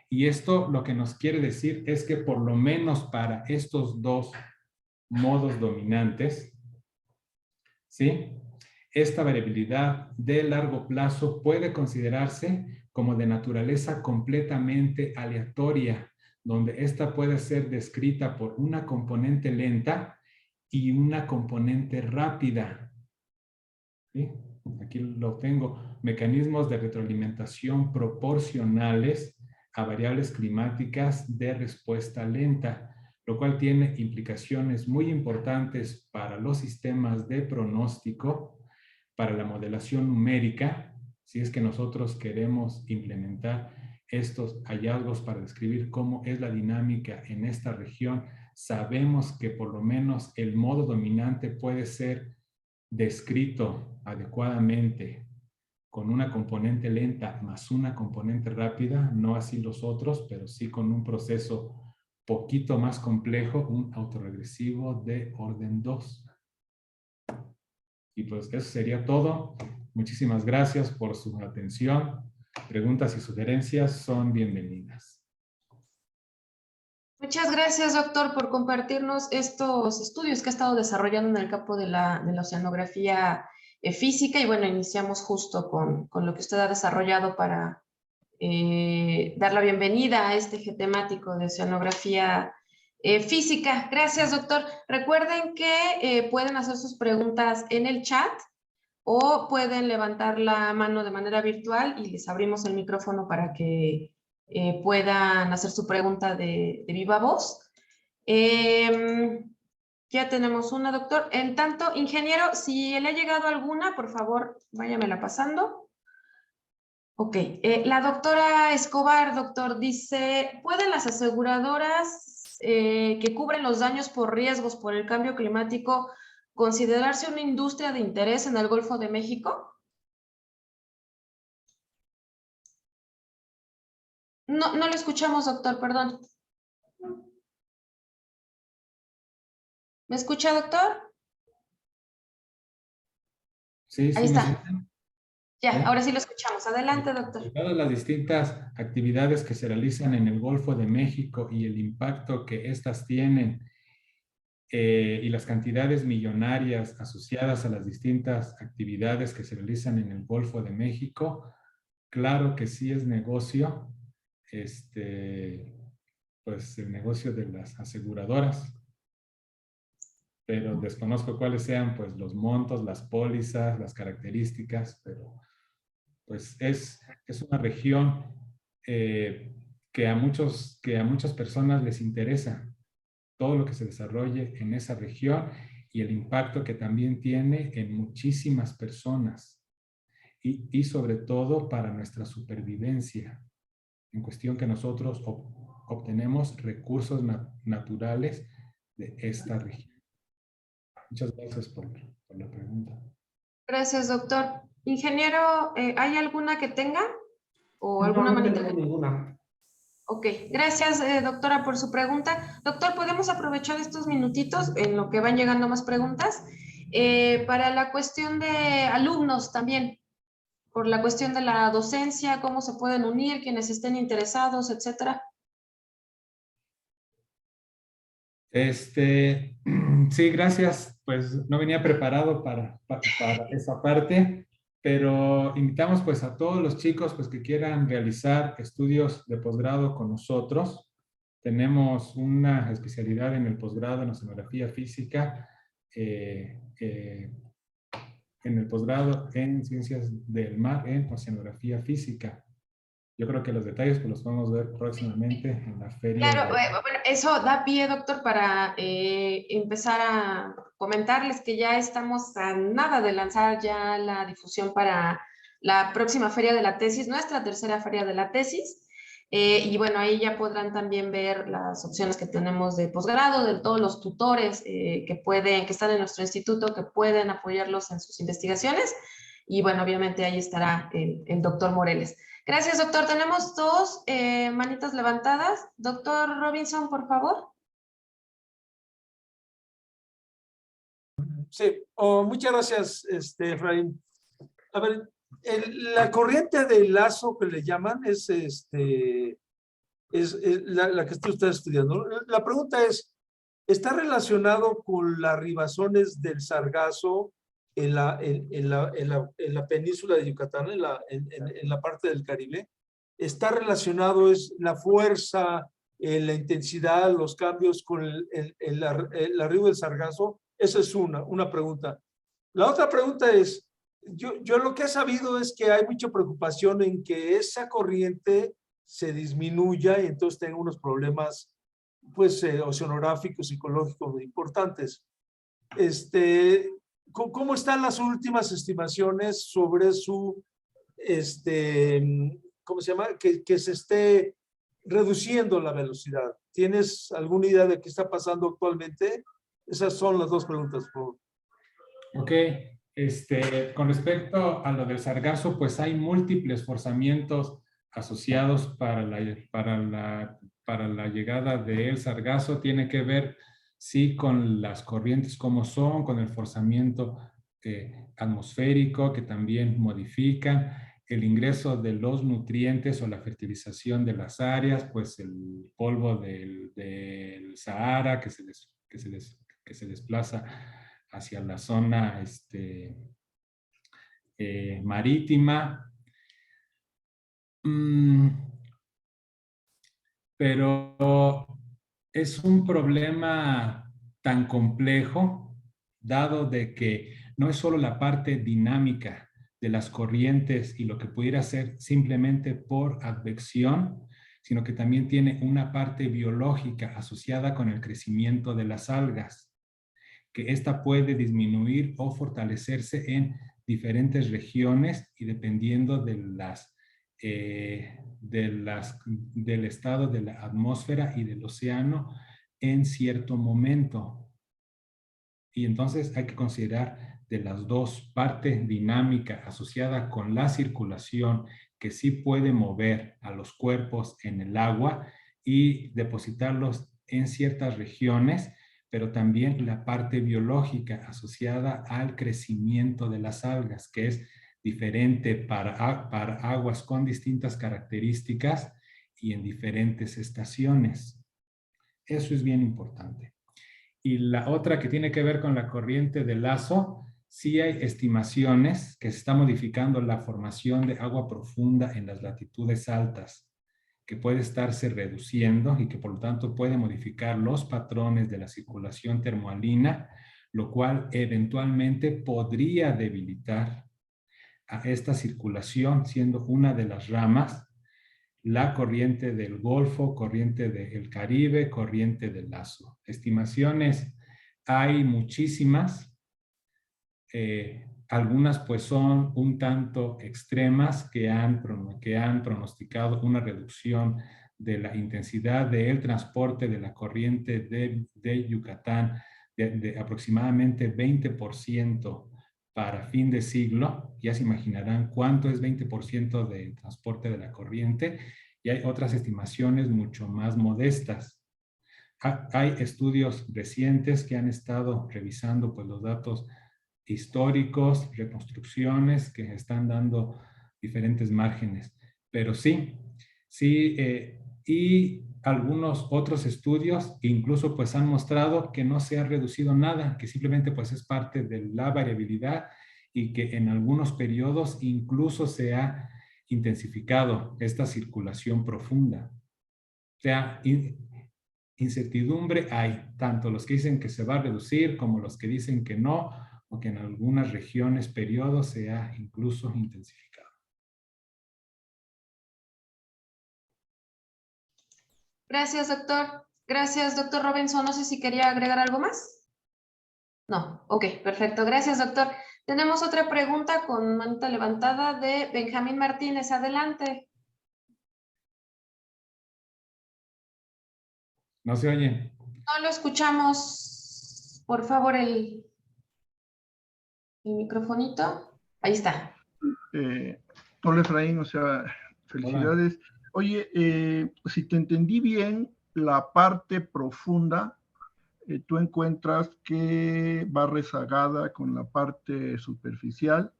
Y esto lo que nos quiere decir es que por lo menos para estos 2 modos dominantes, ¿sí? Esta variabilidad de largo plazo puede considerarse como de naturaleza completamente aleatoria, donde esta puede ser descrita por una componente lenta y una componente rápida. ¿Sí? Aquí lo tengo. Mecanismos de retroalimentación proporcionales a variables climáticas de respuesta lenta, lo cual tiene implicaciones muy importantes para los sistemas de pronóstico, para la modelación numérica, si es que nosotros queremos implementar estos hallazgos para describir cómo es la dinámica en esta región. Sabemos que por lo menos el modo dominante puede ser descrito adecuadamente con una componente lenta más una componente rápida, no así los otros, pero sí con un proceso poquito más complejo, un autorregresivo de orden 2. Y pues eso sería todo. Muchísimas gracias por su atención. Preguntas y sugerencias son bienvenidas.
Muchas gracias, doctor, por compartirnos estos estudios que ha estado desarrollando en el campo de la oceanografía física. Y bueno, iniciamos justo con lo que usted ha desarrollado para dar la bienvenida a este eje temático de oceanografía física. Gracias, doctor. Recuerden que pueden hacer sus preguntas en el chat o pueden levantar la mano de manera virtual y les abrimos el micrófono para que puedan hacer su pregunta de viva voz. Ya tenemos una, doctor. En tanto, ingeniero, si le ha llegado alguna, por favor, váyamela pasando. Ok, la doctora Escobar, doctor, dice, ¿pueden las aseguradoras que cubren los daños por riesgos por el cambio climático considerarse una industria de interés en el Golfo de México? No, no lo escuchamos, doctor, perdón. ¿Me escucha, doctor?
Sí,
Ahí
sí, me
está.
escuchan.
Ya,
¿Sí?
ahora sí lo escuchamos. Adelante, doctor.
Todas las distintas actividades que se realizan en el Golfo de México y el impacto que éstas tienen y las cantidades millonarias asociadas a las distintas actividades que se realizan en el Golfo de México, claro que sí es negocio, pues el negocio de las aseguradoras, pero desconozco cuáles sean pues los montos, las pólizas, las características, pero pues es una región que a muchas personas les interesa todo lo que se desarrolle en esa región y el impacto que también tiene en muchísimas personas y sobre todo para nuestra supervivencia, en cuestión que nosotros obtenemos recursos naturales de esta región. Muchas gracias por la pregunta.
Gracias, doctor. Ingeniero, ¿hay alguna que tenga? ¿O
No,
alguna
no
manita?
tenemos ninguna.
Ok, gracias, doctora, por su pregunta. Doctor, ¿podemos aprovechar estos minutitos en lo que van llegando más preguntas? Para la cuestión de alumnos también, por la cuestión de la docencia, cómo se pueden unir, quienes estén interesados, etcétera.
Sí, gracias. Pues no venía preparado para esa parte, pero invitamos pues a todos los chicos pues que quieran realizar estudios de posgrado con nosotros. Tenemos una especialidad en el posgrado en oceanografía física, en el posgrado en ciencias del mar en oceanografía física. Yo creo que los detalles pues los podemos ver próximamente en la feria.
Claro, bueno, eso da pie, doctor, para empezar a comentarles que ya estamos a nada de lanzar ya la difusión para la próxima feria de la tesis, nuestra tercera feria de la tesis. Y bueno, ahí ya podrán también ver las opciones que tenemos de posgrado, de todos los tutores que están en nuestro instituto, que pueden apoyarlos en sus investigaciones. Y bueno, obviamente ahí estará el doctor Moreles. Gracias, doctor. Tenemos dos manitas levantadas. Doctor Robinson, por favor.
Sí, muchas gracias, Efraín. A ver, la corriente de lazo que le llaman es, la que usted está estudiando. La pregunta es, ¿está relacionado con las ribazones del Sargazo en la península de Yucatán, en la parte del Caribe, está relacionado es la fuerza, la intensidad, los cambios con el arribo del sargazo. Esa es una pregunta. La otra pregunta es, yo lo que he sabido es que hay mucha preocupación en que esa corriente se disminuya y entonces tenga unos problemas pues oceanográficos, psicológicos importantes. ¿Cómo están las últimas estimaciones sobre su, ¿cómo se llama? Que se esté reduciendo la velocidad. ¿Tienes alguna idea de qué está pasando actualmente? Esas son las dos preguntas, por favor.
Ok, con respecto a lo del sargazo, pues hay múltiples forzamientos asociados para la llegada del sargazo. Tiene que ver, sí, con las corrientes como son, con el forzamiento atmosférico que también modifican, el ingreso de los nutrientes o la fertilización de las áreas, pues el polvo del Sahara que se desplaza hacia la zona marítima. Pero es un problema tan complejo, dado de que no es solo la parte dinámica de las corrientes y lo que pudiera ser simplemente por advección, sino que también tiene una parte biológica asociada con el crecimiento de las algas, que ésta puede disminuir o fortalecerse en diferentes regiones y dependiendo del estado de la atmósfera y del océano en cierto momento. Y entonces hay que considerar de las dos, parte dinámica asociada con la circulación que sí puede mover a los cuerpos en el agua y depositarlos en ciertas regiones, pero también la parte biológica asociada al crecimiento de las algas, que es diferente para aguas con distintas características y en diferentes estaciones. Eso es bien importante. Y la otra que tiene que ver con la corriente de lazo, sí hay estimaciones que se está modificando la formación de agua profunda en las latitudes altas, que puede estarse reduciendo y que por lo tanto puede modificar los patrones de la circulación termoalina, lo cual eventualmente podría debilitar a esta circulación, siendo una de las ramas la corriente del Golfo, corriente del Caribe, corriente del Lazo. Estimaciones hay muchísimas, algunas pues son un tanto extremas que han pronosticado una reducción de la intensidad del transporte de la corriente de Yucatán de aproximadamente 20% para fin de siglo. Ya se imaginarán cuánto es 20% del transporte de la corriente, y hay otras estimaciones mucho más modestas. Hay estudios recientes que han estado revisando pues, los datos históricos, reconstrucciones que están dando diferentes márgenes. Pero sí, y algunos otros estudios incluso pues han mostrado que no se ha reducido nada, que simplemente pues es parte de la variabilidad y que en algunos periodos incluso se ha intensificado esta circulación profunda. O sea, incertidumbre hay, tanto los que dicen que se va a reducir como los que dicen que no, o que en algunas regiones, periodos, se ha incluso intensificado.
Gracias, doctor. Gracias, doctor Robinson. No sé si quería agregar algo más. No, ok, perfecto. Gracias, doctor. Tenemos otra pregunta con manita levantada de Benjamín Martínez. Adelante.
¿No se oye?
No lo escuchamos. Por favor, el microfonito. Ahí está.
Hola Efraín, o sea, felicidades.
Hola.
Oye, si te entendí bien, la parte profunda, tú encuentras que va rezagada con la parte superficial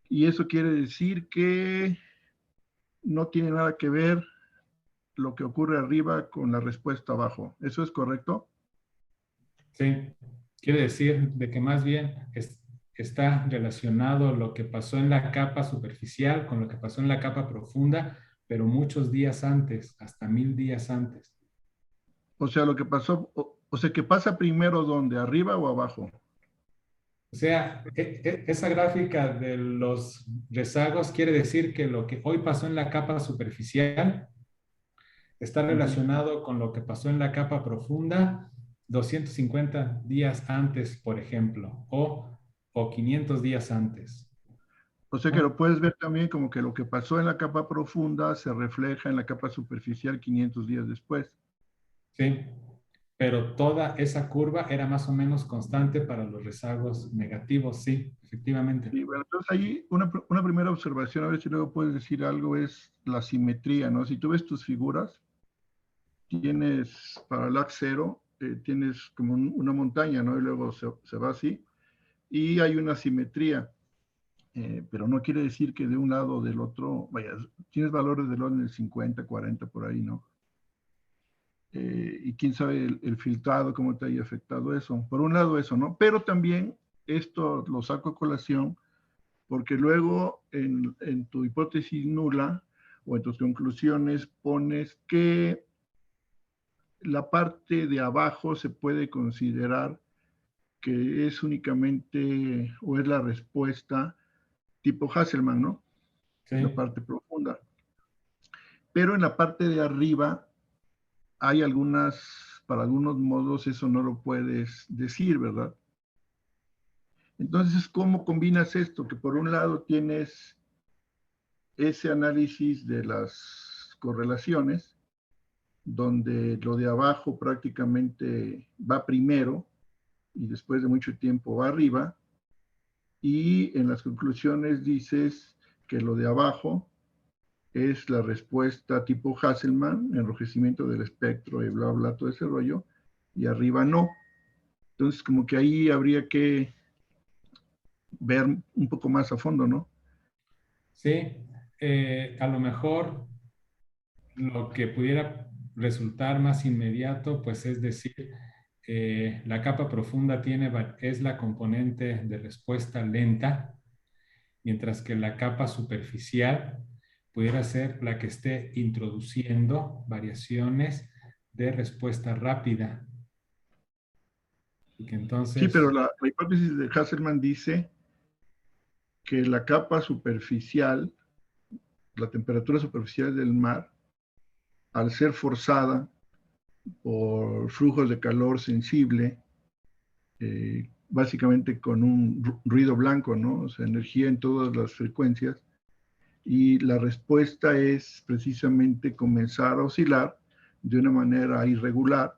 y eso quiere decir que no tiene nada que ver lo que ocurre arriba con la respuesta abajo. ¿Eso es correcto?
Sí, quiere decir de que más bien está relacionado lo que pasó en la capa superficial con lo que pasó en la capa profunda, pero muchos días antes, hasta 1000 días antes.
O sea, lo que pasó, o sea, ¿qué pasa primero dónde? ¿Arriba o abajo?
O sea, esa gráfica de los rezagos quiere decir que lo que hoy pasó en la capa superficial está relacionado con lo que pasó en la capa profunda 250 días antes, por ejemplo, o 500 días antes.
O sea que lo puedes ver también como que lo que pasó en la capa profunda se refleja en la capa superficial 500 días después.
Sí, pero toda esa curva era más o menos constante para los rezagos negativos, sí, efectivamente.
Sí, bueno, entonces ahí una primera observación, a ver si luego puedes decir algo, es la simetría, ¿no? Si tú ves tus figuras, tienes para el cero, tienes como una montaña, ¿no? Y luego se va así, y hay una simetría, pero no quiere decir que de un lado o del otro, vaya, tienes valores del orden del 50, 40 por ahí, ¿no? Y quién sabe el filtrado, cómo te haya afectado eso. Por un lado eso, ¿no? Pero también esto lo saco a colación porque luego en tu hipótesis nula o en tus conclusiones pones que la parte de abajo se puede considerar que es únicamente o es la respuesta tipo Hasselmann, ¿no?
Sí,
La parte profunda. Pero en la parte de arriba hay para algunos modos eso no lo puedes decir, ¿verdad? Entonces, ¿cómo combinas esto? Que por un lado tienes ese análisis de las correlaciones, donde lo de abajo prácticamente va primero y después de mucho tiempo va arriba, y en las conclusiones dices que lo de abajo es la respuesta tipo Hasselmann, enrojecimiento del espectro y bla, bla, todo ese rollo, y arriba no. Entonces, como que ahí habría que ver un poco más a fondo, ¿no?
sí. A lo mejor lo que pudiera resultar más inmediato, pues es decir, la capa profunda es la componente de respuesta lenta, mientras que la capa superficial pudiera ser la que esté introduciendo variaciones de respuesta rápida. Y que
Sí, pero
entonces,
la hipótesis de Hasselmann dice que la capa superficial, la temperatura superficial del mar, al ser forzada por flujos de calor sensible, básicamente con un ruido blanco, ¿no? O sea, energía en todas las frecuencias, y la respuesta es precisamente comenzar a oscilar de una manera irregular,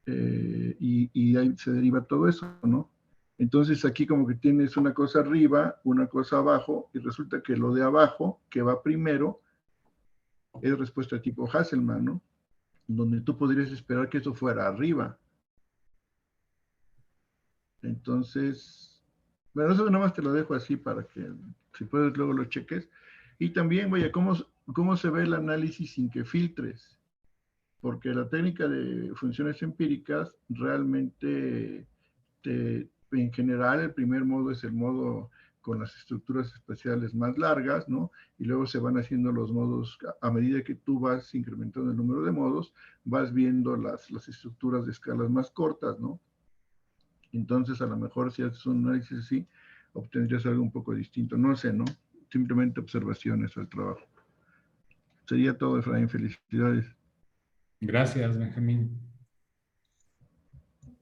y ahí se deriva todo eso, ¿no? Entonces aquí como que tienes una cosa arriba, una cosa abajo, y resulta que lo de abajo, que va primero, es respuesta tipo Hasselmann, ¿no? Donde tú podrías esperar que eso fuera arriba. Entonces, bueno, eso nada más te lo dejo así para que, si puedes, luego lo cheques. Y también, vaya, ¿cómo se ve el análisis sin que filtres? Porque la técnica de funciones empíricas realmente, en general, el primer modo es el modo con las estructuras espaciales más largas, ¿no? Y luego se van haciendo los modos, a medida que tú vas incrementando el número de modos, vas viendo las estructuras de escalas más cortas, ¿no? Entonces, a lo mejor si haces un análisis así, obtendrías algo un poco distinto. No sé, ¿no? Simplemente observaciones al trabajo. Sería todo, Efraín. Felicidades.
gracias, Benjamín.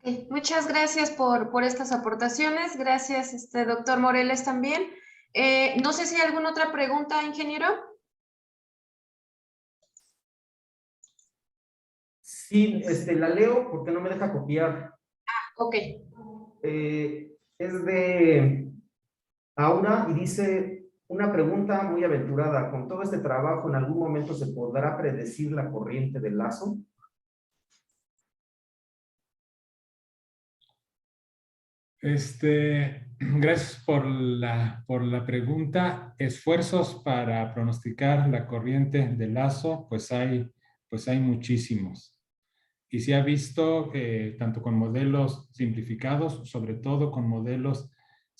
Okay. Muchas gracias por estas aportaciones. Gracias, doctor Moreles, también. No sé si hay alguna otra pregunta, ingeniero.
Sí, la leo porque no me deja copiar.
Ok.
Es de Aura y dice una pregunta muy aventurada. ¿Con todo este trabajo en algún momento se podrá predecir la corriente del lazo?
Gracias por la pregunta. Esfuerzos para pronosticar la corriente del lazo, pues hay muchísimos. Y se ha visto tanto con modelos simplificados, sobre todo con modelos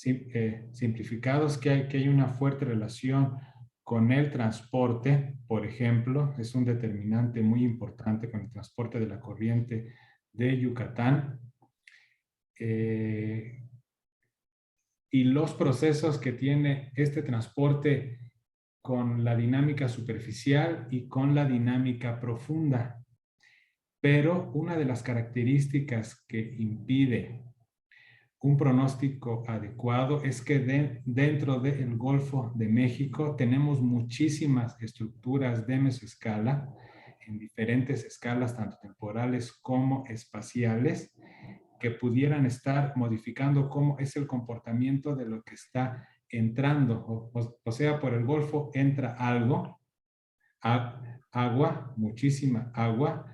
simplificados, que hay una fuerte relación con el transporte, por ejemplo, es un determinante muy importante con el transporte de la corriente de Yucatán. Y los procesos que tiene este transporte con la dinámica superficial y con la dinámica profunda. Pero una de las características que impide un pronóstico adecuado es que dentro del Golfo de México tenemos muchísimas estructuras de mesoescala en diferentes escalas, tanto temporales como espaciales, que pudieran estar modificando cómo es el comportamiento de lo que está entrando. O sea, por el Golfo entra algo, agua, muchísima agua,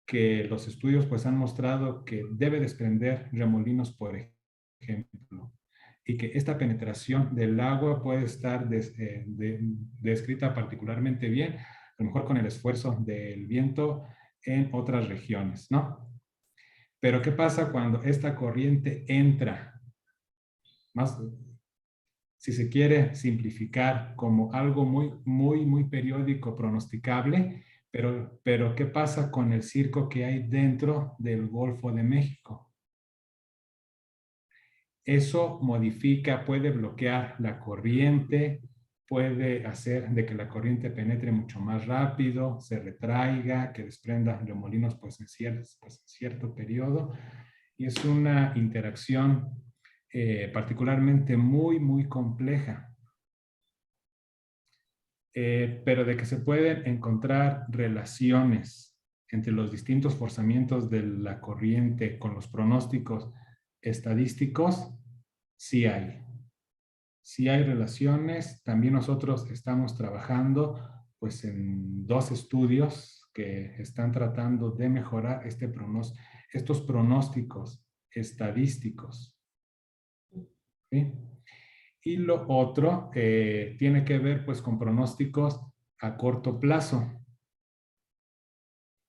que los estudios pues han mostrado que debe desprender remolinos, por ejemplo, y que esta penetración del agua puede estar descrita particularmente bien, a lo mejor con el esfuerzo del viento en otras regiones, ¿no? Pero ¿qué pasa cuando esta corriente entra? Más, si se quiere simplificar como algo muy periódico, pronosticable, pero ¿qué pasa con el circo que hay dentro del Golfo de México? Eso modifica, puede bloquear la corriente, puede hacer de que la corriente penetre mucho más rápido, se retraiga, que desprenda remolinos pues en cierto periodo. Y es una interacción particularmente muy compleja. Pero de que se pueden encontrar relaciones entre los distintos forzamientos de la corriente con los pronósticos estadísticos, sí hay. Sí hay relaciones. También nosotros estamos trabajando pues en 2 estudios que están tratando de mejorar estos pronósticos estadísticos. ¿Sí? Y lo otro tiene que ver pues con pronósticos a corto plazo,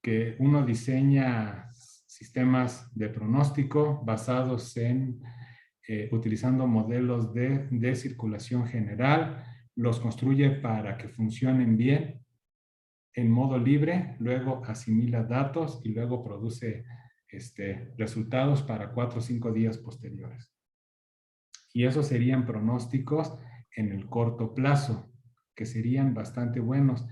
que uno diseña sistemas de pronóstico basados en utilizando modelos de circulación general, los construye para que funcionen bien en modo libre, luego asimila datos y luego produce resultados para 4 o 5 días posteriores. Y esos serían pronósticos en el corto plazo, que serían bastante buenos.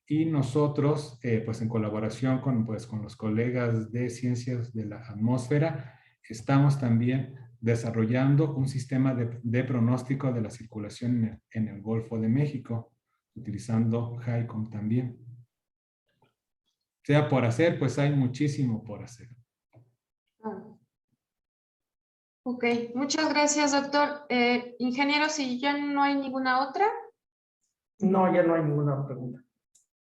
Y nosotros, pues en colaboración con los colegas de ciencias de la atmósfera, estamos también desarrollando un sistema de pronóstico de la circulación en el Golfo de México, utilizando HICOM también. O sea, por hacer, pues hay muchísimo por hacer.
Ok, muchas gracias, doctor. Ingeniero, si ya no hay ninguna otra.
No, ya no hay ninguna pregunta.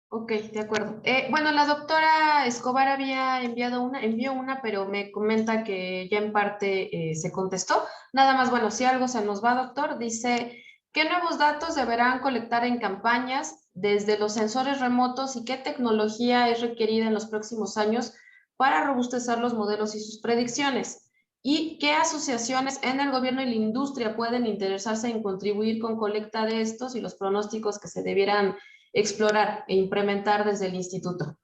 Ok, de acuerdo. Bueno, la doctora Escobar había envió una, pero me comenta que ya en parte se contestó. Nada más, bueno, si algo se nos va, doctor, dice, ¿qué nuevos datos deberán colectar en campañas desde los sensores remotos y qué tecnología es requerida en los próximos años para robustecer los modelos y sus predicciones? ¿Y qué asociaciones en el gobierno y la industria pueden interesarse en contribuir con colecta de estos y los pronósticos que se debieran explorar e implementar desde el instituto?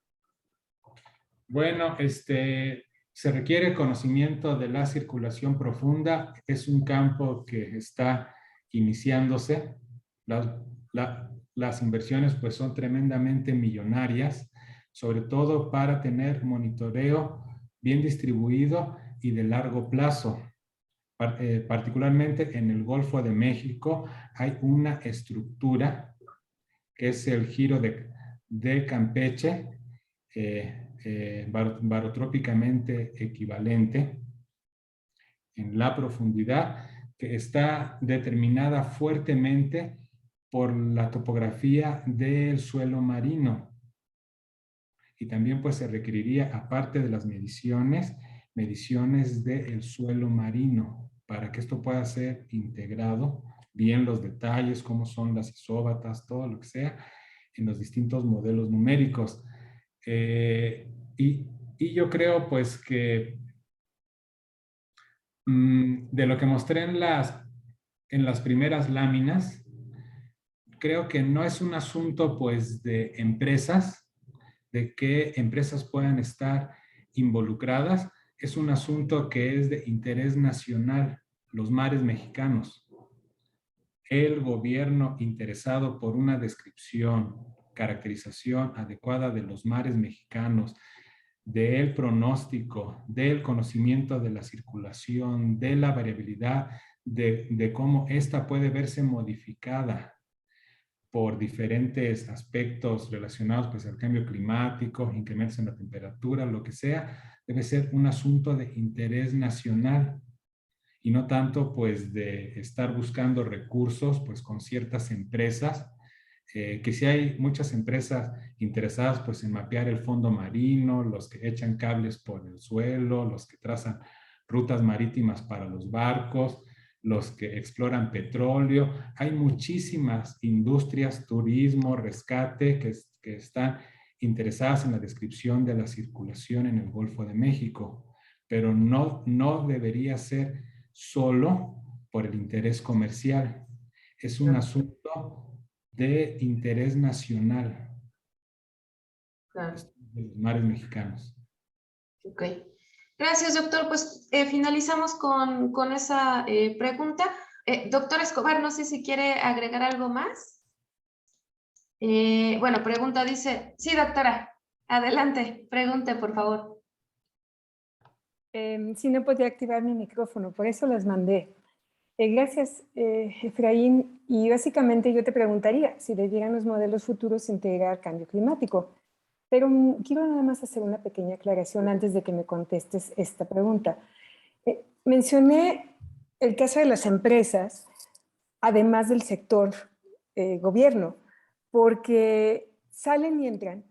Bueno, se requiere conocimiento de la circulación profunda. Es un campo que está iniciándose. Las inversiones pues son tremendamente millonarias, sobre todo para tener monitoreo bien distribuido y de largo plazo. Particularmente en el Golfo de México hay una estructura que es el giro de Campeche, barotrópicamente equivalente en la profundidad, que está determinada fuertemente por la topografía del suelo marino. Y también pues se requeriría, aparte de las mediciones del suelo marino, para que esto pueda ser integrado, bien los detalles, cómo son las isóbatas, todo lo que sea, en los distintos modelos numéricos. Y yo creo pues que de lo que mostré en las en las primeras láminas, creo que no es un asunto pues de empresas, de que empresas puedan estar involucradas, es un asunto que es de interés nacional, los mares mexicanos. El gobierno interesado por una descripción, caracterización adecuada de los mares mexicanos, del pronóstico, del conocimiento de la circulación, de la variabilidad, de cómo esta puede verse modificada por diferentes aspectos relacionados pues, al cambio climático, incrementos en la temperatura, lo que sea, debe ser un asunto de interés nacional y no tanto pues de estar buscando recursos pues con ciertas empresas, que sí hay muchas empresas interesadas pues en mapear el fondo marino, los que echan cables por el suelo, los que trazan rutas marítimas para los barcos, los que exploran petróleo. Hay muchísimas industrias, turismo, rescate que están interesadas en la descripción de la circulación en el Golfo de México, pero no debería ser solo por el interés comercial. Es un asunto de interés nacional.
Claro.
De los mares mexicanos.
Ok. Gracias, doctor. Pues finalizamos con esa pregunta. Doctor Escobar, no sé si quiere agregar algo más. Bueno, pregunta dice, sí, doctora, adelante, pregunte, por favor.
Sí, no podía activar mi micrófono, por eso las mandé. Gracias, Efraín. Y básicamente yo te preguntaría si debieran los modelos futuros integrar cambio climático. Pero quiero nada más hacer una pequeña aclaración antes de que me contestes esta pregunta. Mencioné el caso de las empresas, además del sector gobierno, porque salen y entran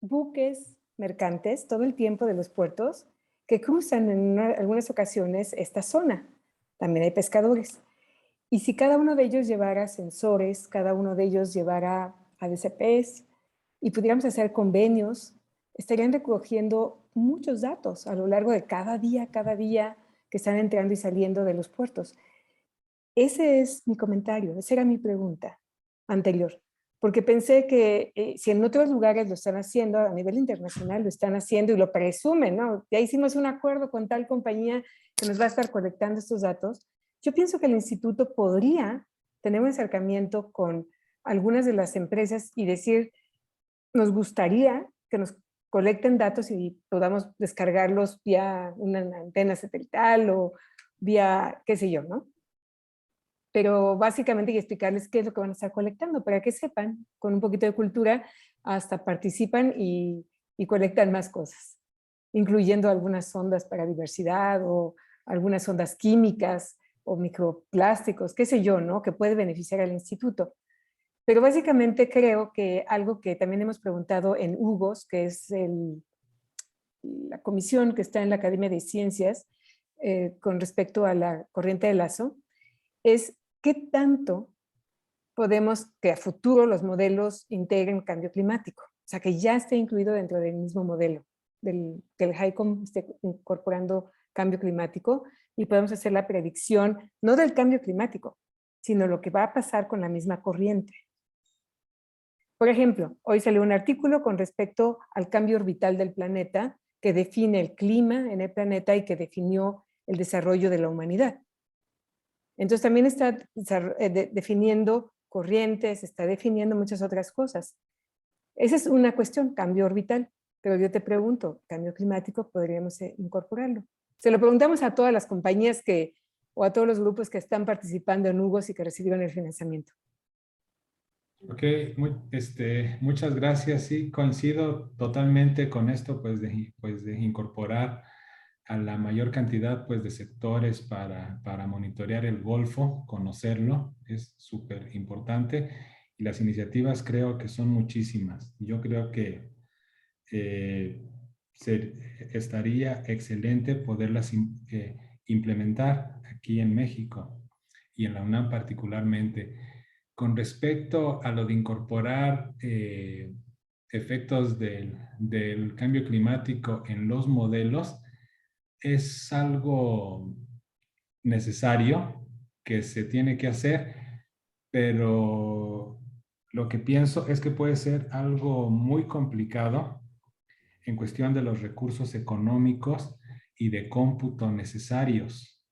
buques mercantes todo el tiempo de los puertos que cruzan en algunas ocasiones esta zona. También hay pescadores. Y si cada uno de ellos llevara sensores, cada uno de ellos llevara ADCPs y pudiéramos hacer convenios, estarían recogiendo muchos datos a lo largo de cada día que están entrando y saliendo de los puertos. Ese es mi comentario, esa era mi pregunta anterior. Porque pensé que si en otros lugares lo están haciendo, a nivel internacional lo están haciendo y lo presumen, ¿no? Ya hicimos un acuerdo con tal compañía que nos va a estar colectando estos datos. Yo pienso que el instituto podría tener un acercamiento con algunas de las empresas y decir, nos gustaría que nos colecten datos y podamos descargarlos vía una antena satelital o vía, qué sé yo, ¿no? Pero básicamente y explicarles qué es lo que van a estar colectando para que sepan, con un poquito de cultura, hasta participan y colectan más cosas, incluyendo algunas ondas para diversidad o algunas ondas químicas o microplásticos, qué sé yo, ¿no? Que puede beneficiar al instituto. Pero básicamente creo que algo que también hemos preguntado en UGOS, que es la comisión que está en la Academia de Ciencias con respecto a la corriente de lazo, es qué tanto podemos que a futuro los modelos integren cambio climático. O sea, que ya esté incluido dentro del mismo modelo, que el HYCOM esté incorporando cambio climático y podemos hacer la predicción, no del cambio climático, sino lo que va a pasar con la misma corriente. Por ejemplo, hoy salió un artículo con respecto al cambio orbital del planeta que define el clima en el planeta y que definió el desarrollo de la humanidad. Entonces también está definiendo corrientes, está definiendo muchas otras cosas. Esa es una cuestión, cambio orbital. Pero yo te pregunto, ¿cambio climático podríamos incorporarlo? Se lo preguntamos a todas las compañías o a todos los grupos que están participando en UGOS y que recibieron el financiamiento.
Ok, muchas gracias. Sí, coincido totalmente con esto, pues de incorporar a la mayor cantidad pues, de sectores para monitorear el Golfo, conocerlo, es súper importante. Y las iniciativas creo que son muchísimas. Yo creo que estaría excelente poderlas implementar aquí en México y en la UNAM particularmente. Con respecto a lo de incorporar efectos del cambio climático en los modelos, es algo necesario, que se tiene que hacer, pero lo que pienso es que puede ser algo muy complicado en cuestión de los recursos económicos y de cómputo necesarios.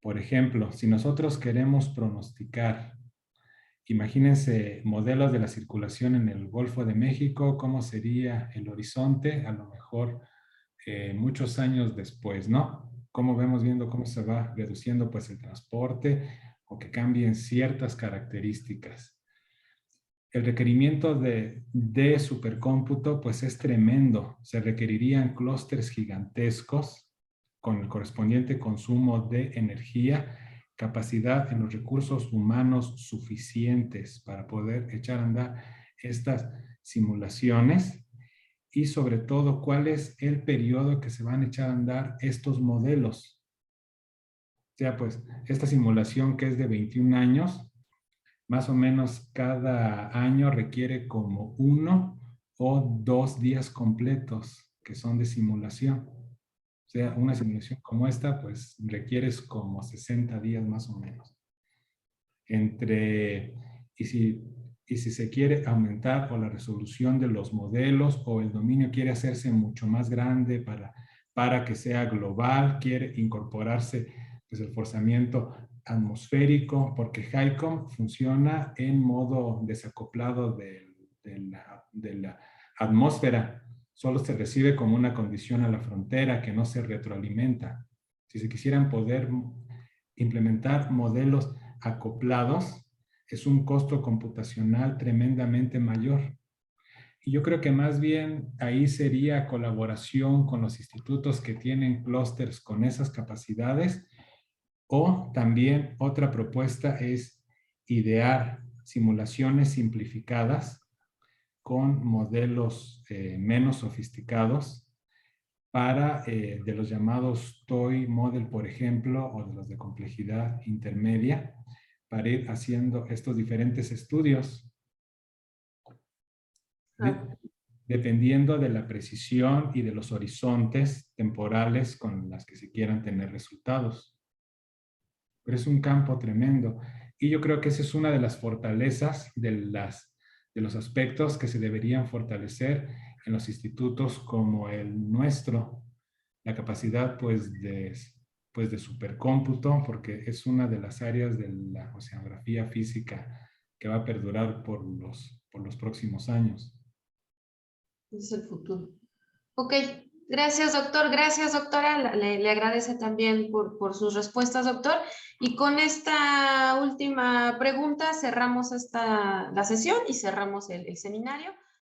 Por ejemplo, si nosotros queremos pronosticar, imagínense modelos de la circulación en el Golfo de México, cómo sería el horizonte, a lo mejor muchos años después, ¿no? Cómo vemos viendo cómo se va reduciendo pues el transporte o que cambien ciertas características. El requerimiento de supercómputo pues es tremendo. Se requerirían clústeres gigantescos con el correspondiente consumo de energía, capacidad en los recursos humanos suficientes para poder echar a andar estas simulaciones y sobre todo cuál es el periodo que se van a echar a andar estos modelos. O sea, pues esta simulación que es de 21 años, más o menos cada año requiere como 1 o 2 días completos que son de simulación. O sea, una simulación como esta, pues requieres como 60 días más o menos. Y si se quiere aumentar o la resolución de los modelos o el dominio quiere hacerse mucho más grande para que sea global, quiere incorporarse pues, el forzamiento atmosférico, porque HICOM funciona en modo desacoplado de la atmósfera. Solo se recibe como una condición a la frontera que no se retroalimenta. Si se quisieran poder implementar modelos acoplados, es un costo computacional tremendamente mayor. Y yo creo que más bien ahí sería colaboración con los institutos que tienen clústeres con esas capacidades. O también otra propuesta es idear simulaciones simplificadas con modelos menos sofisticados para de los llamados toy model, por ejemplo, o de los de complejidad intermedia, para ir haciendo estos diferentes estudios. Dependiendo de la precisión y de los horizontes temporales con las que se quieran tener resultados. Pero es un campo tremendo. Y yo creo que esa es una de las fortalezas de los aspectos que se deberían fortalecer en los institutos como el nuestro. La capacidad pues de supercómputo, porque es una de las áreas de la oceanografía física que va a perdurar por los próximos años.
Es el futuro. Ok, gracias doctor, gracias doctora, le agradece también por sus respuestas doctor, y con esta última pregunta cerramos la sesión y cerramos el seminario.